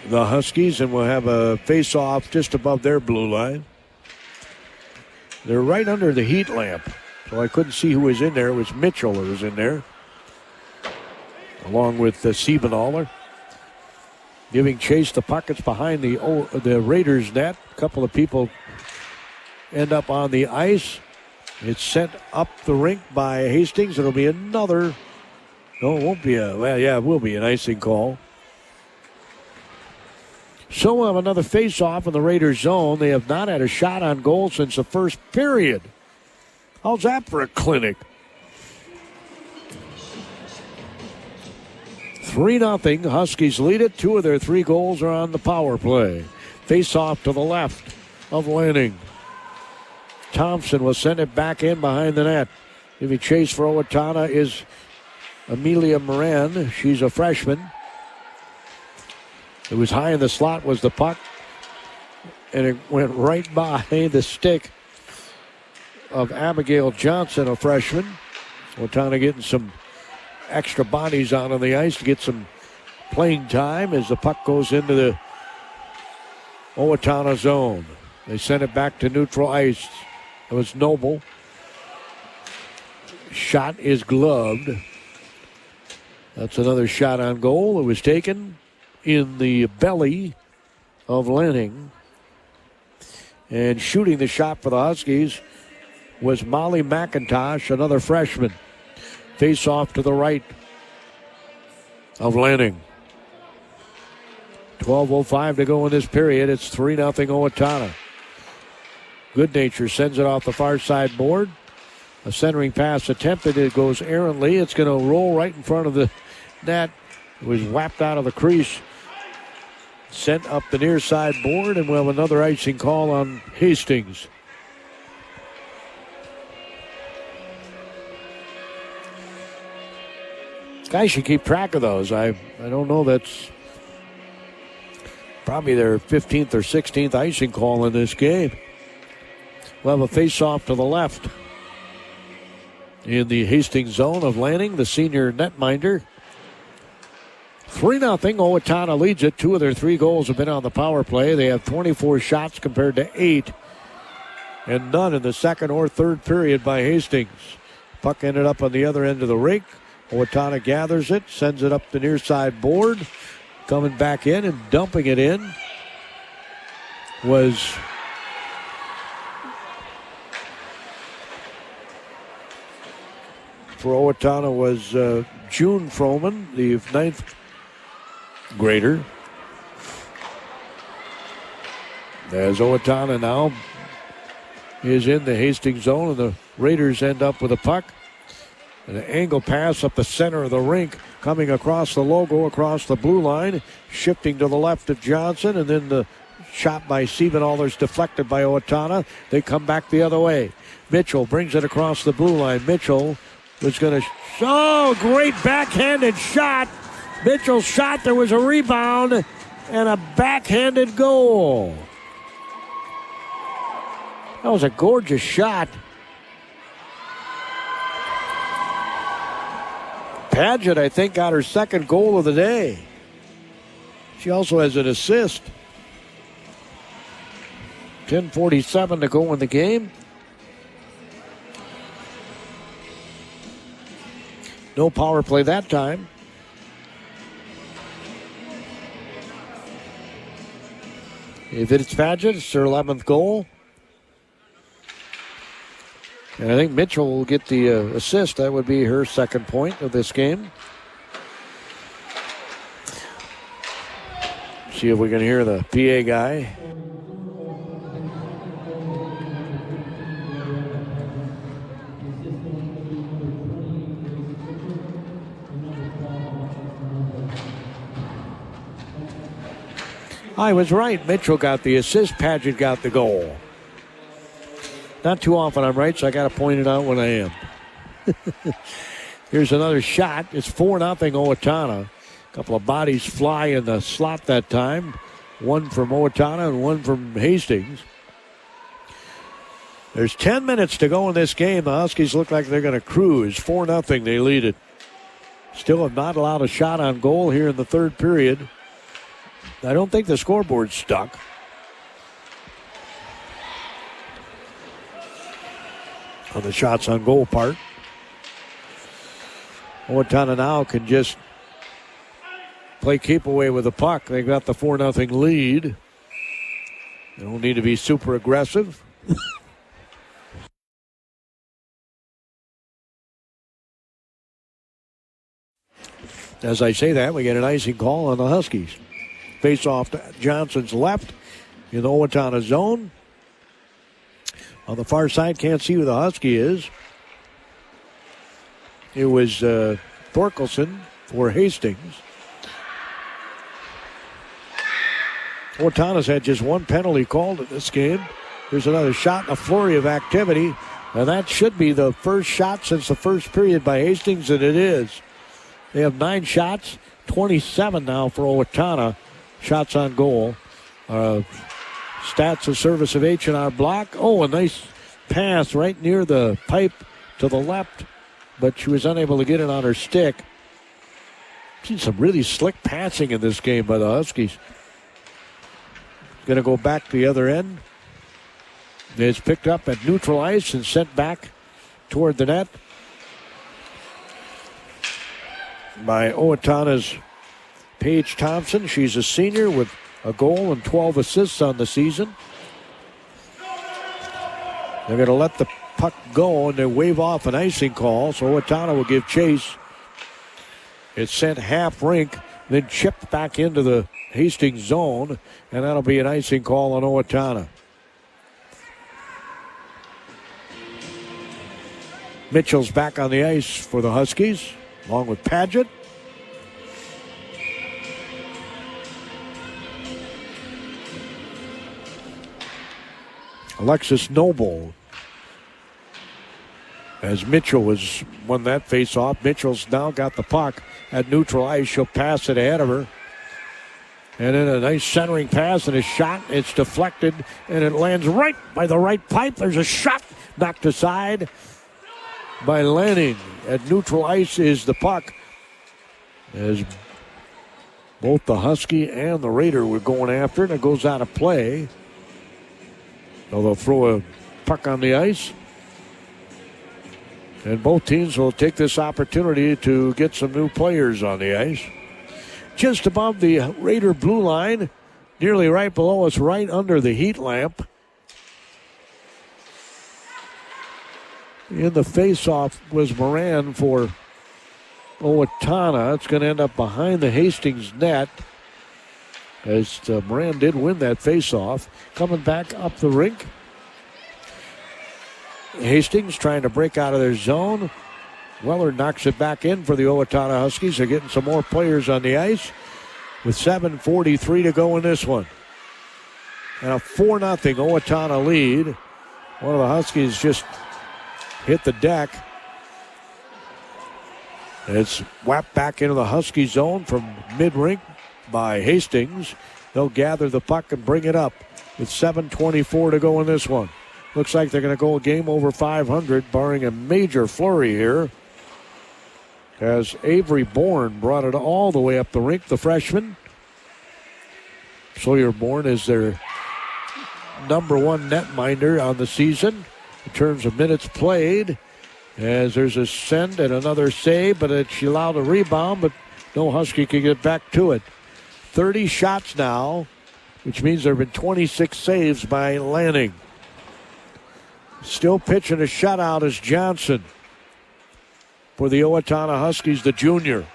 the Huskies, and we'll have a face-off just above their blue line. They're right under the heat lamp, so I couldn't see who was in there. It was Mitchell who was in there, along with Siebenaller. Giving chase, the puck. It's behind the Raiders' net. A couple of people end up on the ice. It's sent up the rink by Hastings. It'll be another. No, it won't be it will be an icing call. So we'll have another face-off in the Raiders' zone. They have not had a shot on goal since the first period. How's that for a clinic? 3-0. Huskies lead it. 2 of their 3 goals are on the power play. Face-off to the left of Lanning. Thompson will send it back in behind the net. Giving chase for Owatonna is Amelia Moran. She's a freshman. It was high in the slot was the puck, and it went right by the stick of Abigail Johnson, a freshman. Owatonna getting some extra bodies out on the ice to get some playing time as the puck goes into the Owatonna zone. They send it back to neutral ice. It was Noble. Shot is gloved. That's another shot on goal. It was taken in the belly of Lanning. And shooting the shot for the Huskies was Molly McIntosh, another freshman. Face off to the right of Lanning. 12:05 to go in this period. It's 3-0 Owatonna. Goodnature sends it off the far side board. A centering pass attempted. It goes errantly. It's going to roll right in front of the net. It was whapped out of the crease Sent up the near side board, and we'll have another icing call on Hastings. Guys should keep track of those. I don't know, that's probably their 15th or 16th icing call in this game. We'll have a face-off to the left in the Hastings zone of Lanning, the senior netminder. 3-0, Owatonna leads it. 2 of their 3 goals have been on the power play. They have 24 shots compared to 8, and none in the second or third period by Hastings. Puck ended up on the other end of the rink. Owatonna gathers it, sends it up the near side board. Coming back in and dumping it in was for Owatonna was June Froman, the 9th grader. As Owatonna now is in the Hastings zone, and the Raiders end up with a puck. An angle pass up the center of the rink, coming across the logo, across the blue line, shifting to the left of Johnson, and then the shot by Siebenthaler's deflected by Owatonna. They come back the other way. Mitchell brings it across the blue line. Mitchell was going to... great backhanded shot. Mitchell shot. There was a rebound and a backhanded goal. That was a gorgeous shot. Paget, I think, got her second goal of the day. She also has an assist. 10:47 to go in the game. No power play that time. If it's Paget, it's her 11th goal. And I think Mitchell will get the assist. That would be her second point of this game. See if we can hear the PA guy. I was right. Mitchell got the assist. Paget got the goal. Not too often I'm right, so I got to point it out when I am. Here's another shot. It's 4-0 Owatonna. A couple of bodies fly in the slot that time. One from Owatonna and one from Hastings. There's 10 minutes to go in this game. The Huskies look like they're going to cruise. 4-0, they lead it. Still have not allowed a shot on goal here in the third period. I don't think the scoreboard's stuck. On the shots on goal part. Owatonna now can just play keep away with the puck. They got the 4-0 lead. They don't need to be super aggressive. As I say that, we get an icing call on the Huskies. Face off to Johnson's left in the Owatonna zone. On the far side, can't see who the Husky is. It was Thorkelson for Hastings. Owatonna's had just one penalty called in this game. There's another shot, a flurry of activity, and that should be the first shot since the first period by Hastings, and it is. They have 9 shots, 27 now for Owatonna. Shots on goal. Stats of service of H&R Block. Oh, a nice pass right near the pipe to the left, but she was unable to get it on her stick. Seen some really slick passing in this game by the Huskies. Going to go back to the other end. It's picked up at neutral ice and sent back toward the net by Owatonna's Paige Thompson. She's a senior with a goal and 12 assists on the season. They're going to let the puck go and they wave off an icing call, so Owatonna will give chase. It's sent half rink, then chipped back into the Hastings zone, and that'll be an icing call on Owatonna. Mitchell's back on the ice for the Huskies, along with Paget. Alexis Noble. As Mitchell was won that face-off. Mitchell's now got the puck at neutral ice. She'll pass it ahead of her. And then a nice centering pass and a shot. It's deflected, and it lands right by the right pipe. There's a shot knocked aside by Lanning. At neutral ice is the puck. As both the Husky and the Raider were going after it. It goes out of play. So they'll throw a puck on the ice. And both teams will take this opportunity to get some new players on the ice. Just above the Raider blue line, nearly right below us, right under the heat lamp. In the face-off was Moran for Owatonna. It's going to end up behind the Hastings net, as Moran did win that face-off. Coming back up the rink. Hastings trying to break out of their zone. Weller knocks it back in for the Owatonna Huskies. They're getting some more players on the ice with 7:43 to go in this one. And a 4-0 Owatonna lead. One of the Huskies just hit the deck. It's whapped back into the Husky zone from mid-rink by Hastings. They'll gather the puck and bring it up with 7:24 to go in this one. Looks like they're going to go a game over 500, barring a major flurry here. As Avery Bourne brought it all the way up the rink, the freshman. Sawyer Bourne is their #1 netminder on the season in terms of minutes played. As there's a send and another save, but she allowed a rebound, but no Husky can get back to it. 30 shots now, which means there have been 26 saves by Lanning. Still pitching a shutout is Johnson for the Owatonna Huskies, the junior.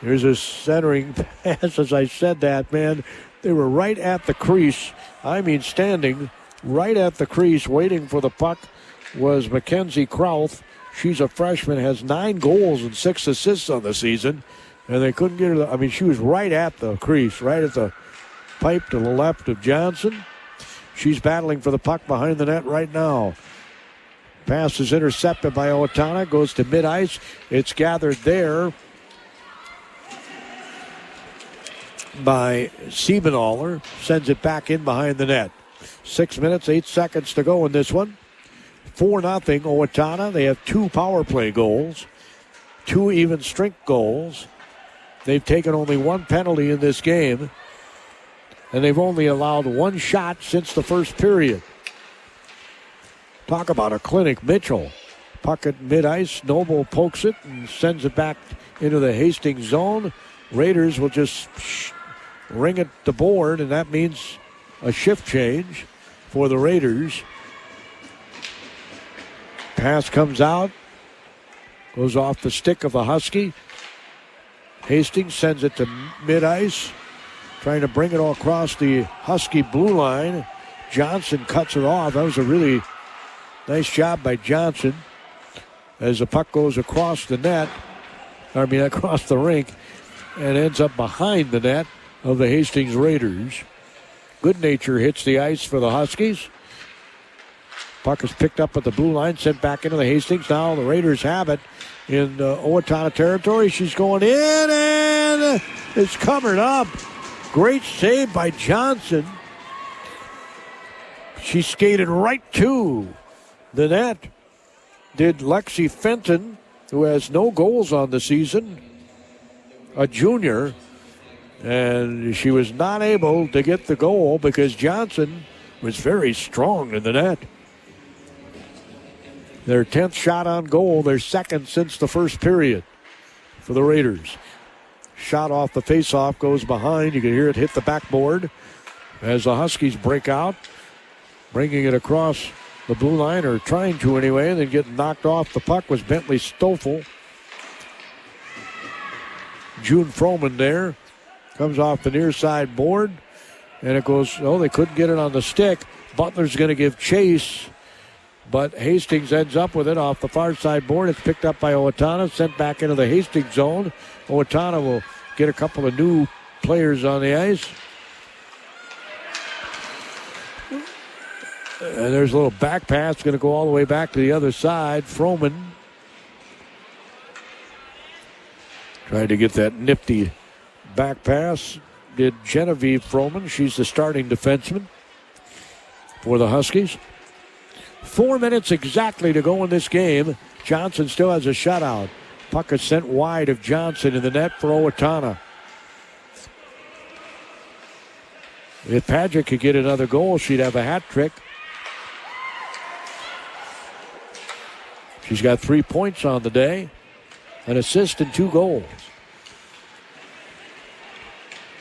Here's a centering pass. As I said that, man, they were right at the crease. I mean, standing right at the crease, waiting for the puck was Mackenzie Krauth. She's a freshman, has 9 goals and 6 assists on the season, and they couldn't get her. I mean, she was right at the crease, right at the pipe to the left of Johnson. She's battling for the puck behind the net right now. Pass is intercepted by Owatonna, goes to mid-ice. It's gathered there by Siebenaller, sends it back in behind the net. 6 minutes, 8 seconds to go in this one. 4-0 Owatonna. They have 2 power play goals, 2 even strength goals. They've taken only 1 penalty in this game, and they've only allowed 1 shot since the first period. Talk about a clinic. Mitchell. Puck at mid-ice. Noble pokes it and sends it back into the Hastings zone. Raiders will just ring at the board, and that means a shift change for the Raiders. Pass comes out. Goes off the stick of the Husky. Hastings sends it to mid-ice. Trying to bring it all across the Husky blue line. Johnson cuts it off. That was a really nice job by Johnson. As the puck goes across the net, across the rink, and ends up behind the net of the Hastings Raiders. Good Nature hits the ice for the Huskies. Puck is picked up at the blue line, sent back into the Hastings. Now the Raiders have it in Owatonna territory. She's going in, and it's covered up. Great save by Johnson. She skated right to the net. Did Lexi Fenton, who has no goals on the season, a junior, and she was not able to get the goal because Johnson was very strong in the net. Their 10th shot on goal, their second since the first period for the Raiders. Shot off the faceoff, goes behind. You can hear it hit the backboard as the Huskies break out, bringing it across the blue line, or trying to anyway, and then getting knocked off the puck was Bentley Stoffel. June Froman there. Comes off the near side board, and it goes, they couldn't get it on the stick. Butler's going to give chase, but Hastings ends up with it off the far side board. It's picked up by Owatonna, sent back into the Hastings zone. Owatonna will get a couple of new players on the ice. And there's a little back pass going to go all the way back to the other side. Froman trying to get that nifty back pass. Did Genevieve Froman. She's the starting defenseman for the Huskies. 4 minutes exactly to go in this game. Johnson still has a shutout. Puck is sent wide of Johnson in the net for Owatonna. If Padgett could get another goal, she'd have a hat trick. She's got 3 points on the day, an assist and 2 goals.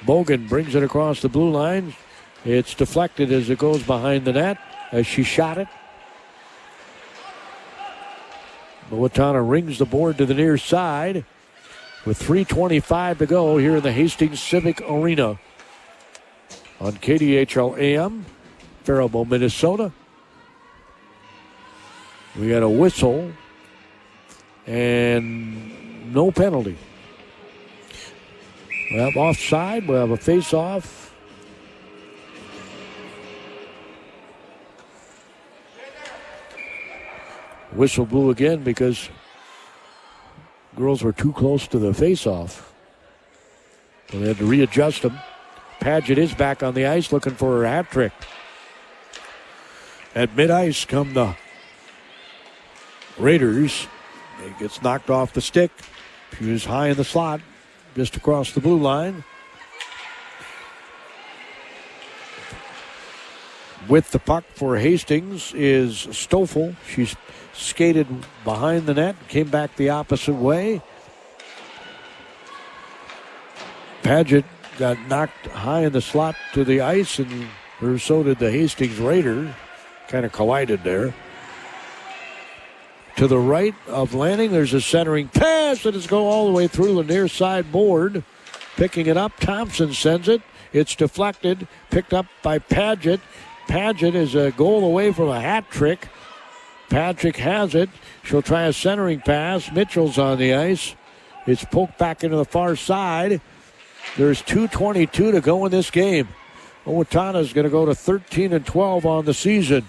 Bogan brings it across the blue line. It's deflected as it goes behind the net as she shot it. Owatonna rings the board to the near side with 3:25 to go here in the Hastings Civic Arena on KDHL AM, Faribault, Minnesota. We got a whistle and no penalty. We have offside. We'll have a face-off. Whistle blew again because girls were too close to the face-off. So they had to readjust them. Padgett is back on the ice looking for her hat trick. At mid-ice come the Raiders. It gets knocked off the stick. She was high in the slot, just across the blue line. With the puck for Hastings is Stoffel. She's skated behind the net, came back the opposite way. Padgett got knocked high in the slot to the ice, and so did the Hastings Raider. Kind of collided there. To the right of Lanning, there's a centering pass that is going all the way through the near side board. Picking it up, Thompson sends it. It's deflected, picked up by Padgett. Padgett is a goal away from a hat trick. Patrick has it. She'll try a centering pass. Mitchell's on the ice. It's poked back into the far side. There's 2:22 to go in this game. Owatonna is going to go to 13-12 on the season.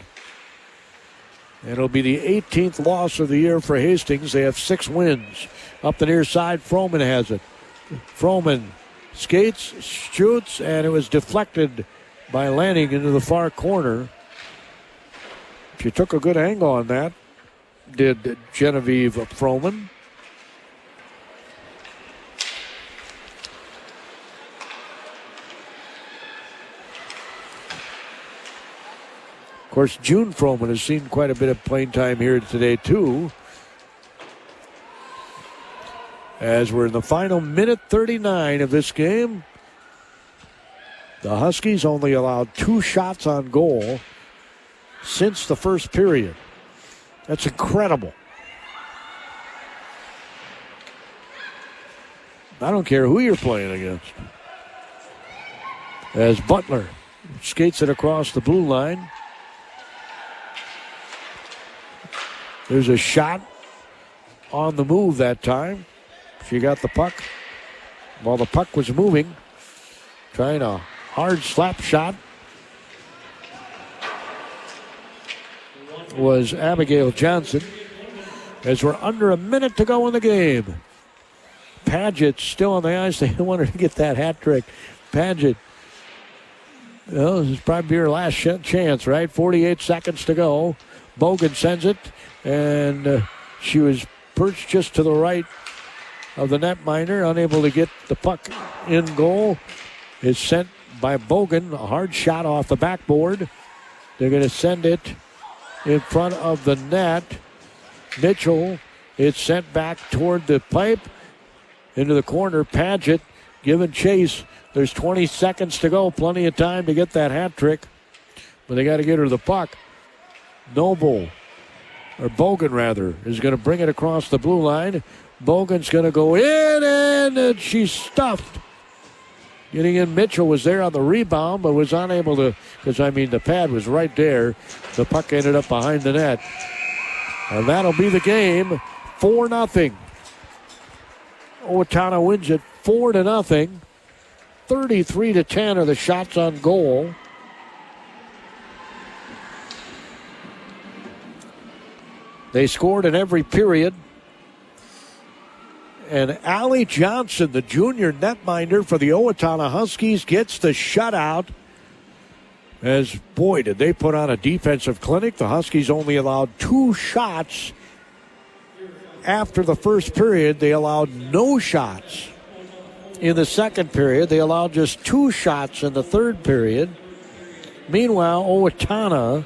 And it'll be the 18th loss of the year for Hastings. They have 6 wins. Up the near side, Froman has it. Froman skates, shoots, and it was deflected by Lanning into the far corner. She took a good angle on that, did Genevieve Froman. Of course, June Froman has seen quite a bit of playing time here today, too. As we're in the final minute 39 of this game, the Huskies only allowed 2 shots on goal since the first period. That's incredible. I don't care who you're playing against. As Butler skates it across the blue line. There's a shot on the move that time. She got the puck while the puck was moving. Trying a hard slap shot was Abigail Johnson. As we're under a minute to go in the game. Padgett still on the ice. They wanted to get that hat trick. Padgett, well, this is probably her last chance, right? 48 seconds to go. Bogan sends it, and she was perched just to the right of the netminder, unable to get the puck in goal. It's sent by Bogan, a hard shot off the backboard. They're going to send it in front of the net. Mitchell, it's sent back toward the pipe, into the corner. Padgett giving chase. There's 20 seconds to go. Plenty of time to get that hat trick, but they got to get her the puck. Bogan is going to bring it across the blue line. Bogan's going to go in, and she's stuffed. Getting in, Mitchell was there on the rebound, but was unable to, because, the pad was right there. The puck ended up behind the net. And that'll be the game, 4-0. Owatonna wins it 4-0. 33-10 are the shots on goal. They scored in every period. And Allie Johnson, the junior netminder for the Owatonna Huskies, gets the shutout. As, boy, did they put on a defensive clinic. The Huskies only allowed 2 shots. After the first period, they allowed no shots. In the second period, they allowed just 2 shots in the third period. Meanwhile, Owatonna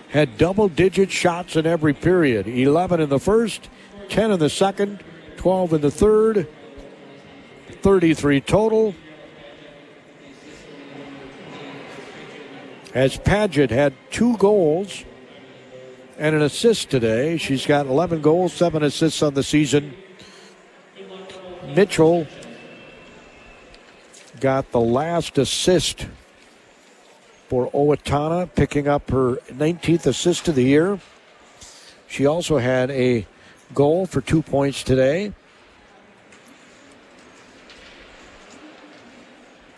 had double-digit shots in every period. 11 in the first, 10 in the second, 12 in the third, 33 total. As Paget had 2 goals and an assist today. She's got 11 goals, 7 assists on the season. Mitchell got the last assist for Owatonna, picking up her 19th assist of the year. She also had a goal for 2 points today.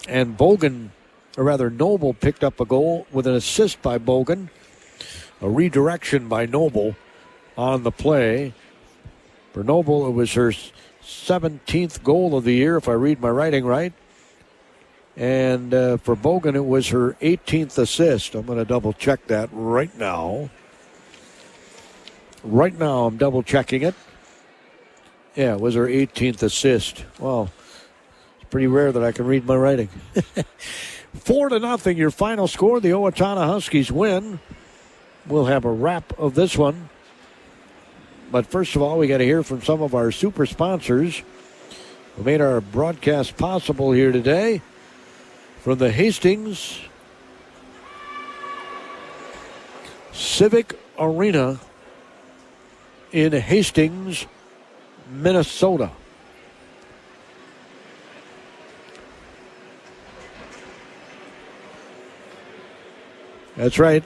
And Noble picked up a goal with an assist by Bogan. A redirection by Noble on the play. For Noble, it was her 17th goal of the year, if I read my writing right. And for Bogan, it was her 18th assist. I'm going to double check that right now. Right now, I'm double checking it. Yeah, it was her 18th assist. Well, it's pretty rare that I can read my writing. 4-0, your final score. The Owatonna Huskies win. We'll have a wrap of this one. But first of all, we got to hear from some of our super sponsors who made our broadcast possible here today. From the Hastings Civic Arena in Hastings, Minnesota. That's right.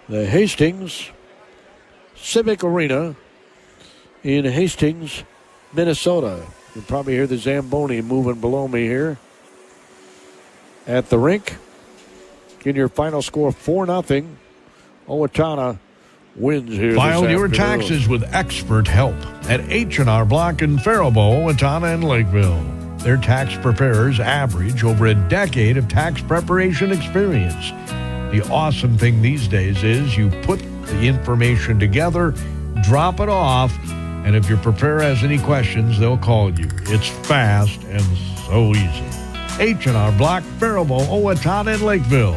The Hastings Civic Arena in Hastings, Minnesota. You can probably hear the Zamboni moving below me here at the rink. In your final score, 4-0. Owatonna wins here. File your taxes with expert help at H&R Block in Faribault, Owatonna, and Lakeville. Their tax preparers average over a decade of tax preparation experience. The awesome thing these days is you put the information together, drop it off, and if your preparer has any questions, they'll call you. It's fast and so easy. H&R Block, Faribault, Owatonna, and Lakeville,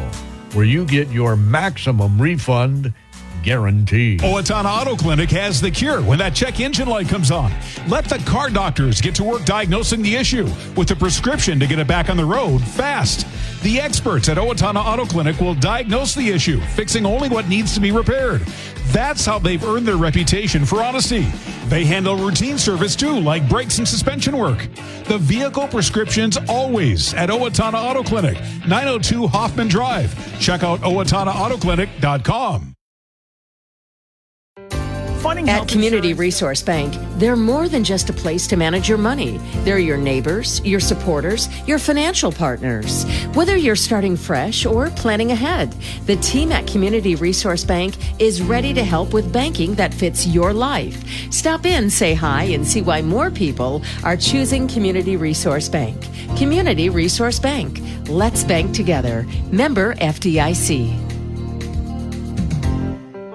where you get your maximum refund guaranteed. Owatonna Auto Clinic has the cure when that check engine light comes on. Let the car doctors get to work diagnosing the issue with a prescription to get it back on the road fast. The experts at Owatonna Auto Clinic will diagnose the issue, fixing only what needs to be repaired. That's how they've earned their reputation for honesty. They handle routine service too, like brakes and suspension work. The vehicle prescriptions always at Owatonna Auto Clinic, 902 Hoffman Drive. Check out OwatonnaAutoClinic.com. At Community Resource Bank, they're more than just a place to manage your money. They're your neighbors, your supporters, your financial partners. Whether you're starting fresh or planning ahead, the team at Community Resource Bank is ready to help with banking that fits your life. Stop in, say hi, and see why more people are choosing Community Resource Bank. Community Resource Bank. Let's bank together. Member FDIC.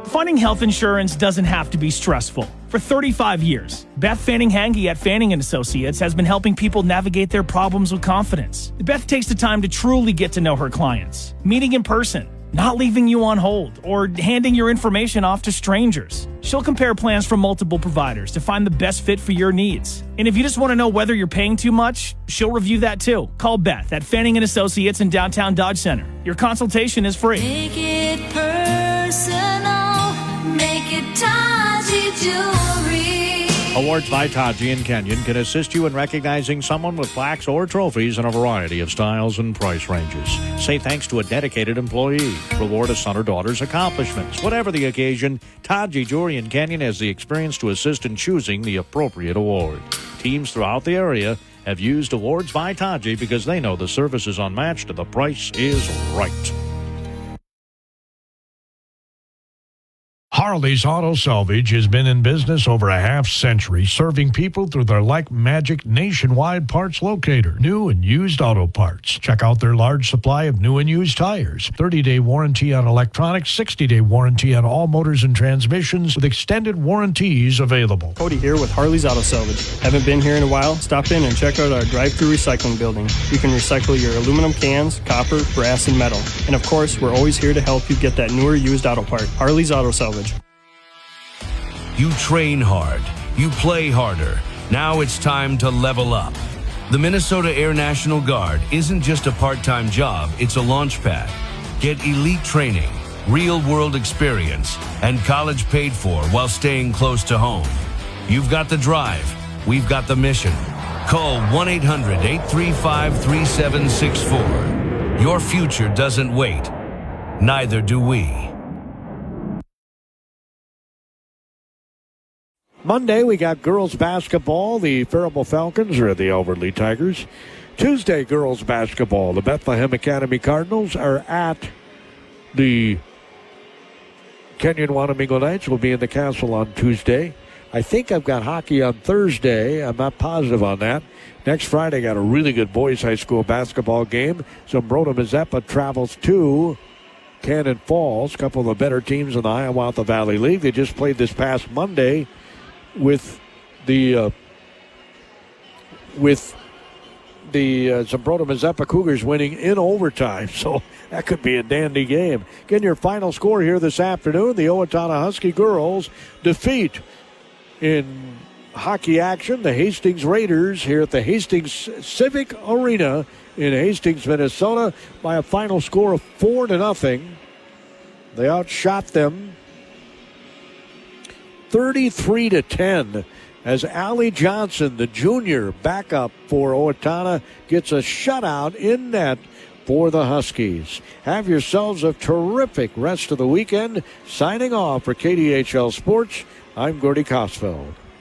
Finding health insurance doesn't have to be stressful. For 35 years, Beth Fanning-Hange at Fanning & Associates has been helping people navigate their problems with confidence. Beth takes the time to truly get to know her clients, meeting in person, not leaving you on hold, or handing your information off to strangers. She'll compare plans from multiple providers to find the best fit for your needs. And if you just want to know whether you're paying too much, she'll review that too. Call Beth at Fanning & Associates in downtown Dodge Center. Your consultation is free. Make it personal. Make it Taji Jewelry. Awards by Taji and Kenyon can assist you in recognizing someone with plaques or trophies in a variety of styles and price ranges. Say thanks to a dedicated employee. Reward a son or daughter's accomplishments. Whatever the occasion, Taji Jewelry and Kenyon has the experience to assist in choosing the appropriate award. Teams throughout the area have used Awards by Taji because they know the service is unmatched and the price is right. Harley's Auto Salvage has been in business over a half-century, serving people through their like-magic nationwide parts locator, new and used auto parts. Check out their large supply of new and used tires, 30-day warranty on electronics, 60-day warranty on all motors and transmissions, with extended warranties available. Cody here with Harley's Auto Salvage. Haven't been here in a while? Stop in and check out our drive-through recycling building. You can recycle your aluminum cans, copper, brass, and metal. And of course, we're always here to help you get that newer used auto part. Harley's Auto Salvage. You train hard. You play harder. Now it's time to level up. The Minnesota Air National Guard isn't just a part-time job, it's a launch pad. Get elite training, real-world experience, and college paid for while staying close to home. You've got the drive. We've got the mission. Call 1-800-835-3764. Your future doesn't wait. Neither do we. Monday, we got girls basketball. The Faribault Falcons are the Alverley Tigers. Tuesday, girls basketball. The Bethlehem Academy Cardinals are at the Kenyon Wanamingo Knights. Will be in the Castle on Tuesday. I think I've got hockey on Thursday. I'm not positive on that. Next Friday, got a really good boys high school basketball game. Zumbrota Mazeppa travels to Cannon Falls, a couple of the better teams in the Hiawatha Valley League. They just played this past Monday with the Zumbrota Mazeppa Cougars winning in overtime. So that could be a dandy game. Again, your final score here this afternoon, the Owatonna Husky girls defeat in hockey action the Hastings Raiders here at the Hastings Civic Arena in Hastings, Minnesota by a final score of 4-0. They outshot them 33-10 as Allie Johnson, the junior backup for Owatonna, gets a shutout in net for the Huskies. Have yourselves a terrific rest of the weekend. Signing off for KDHL Sports, I'm Gordy Kosfeld.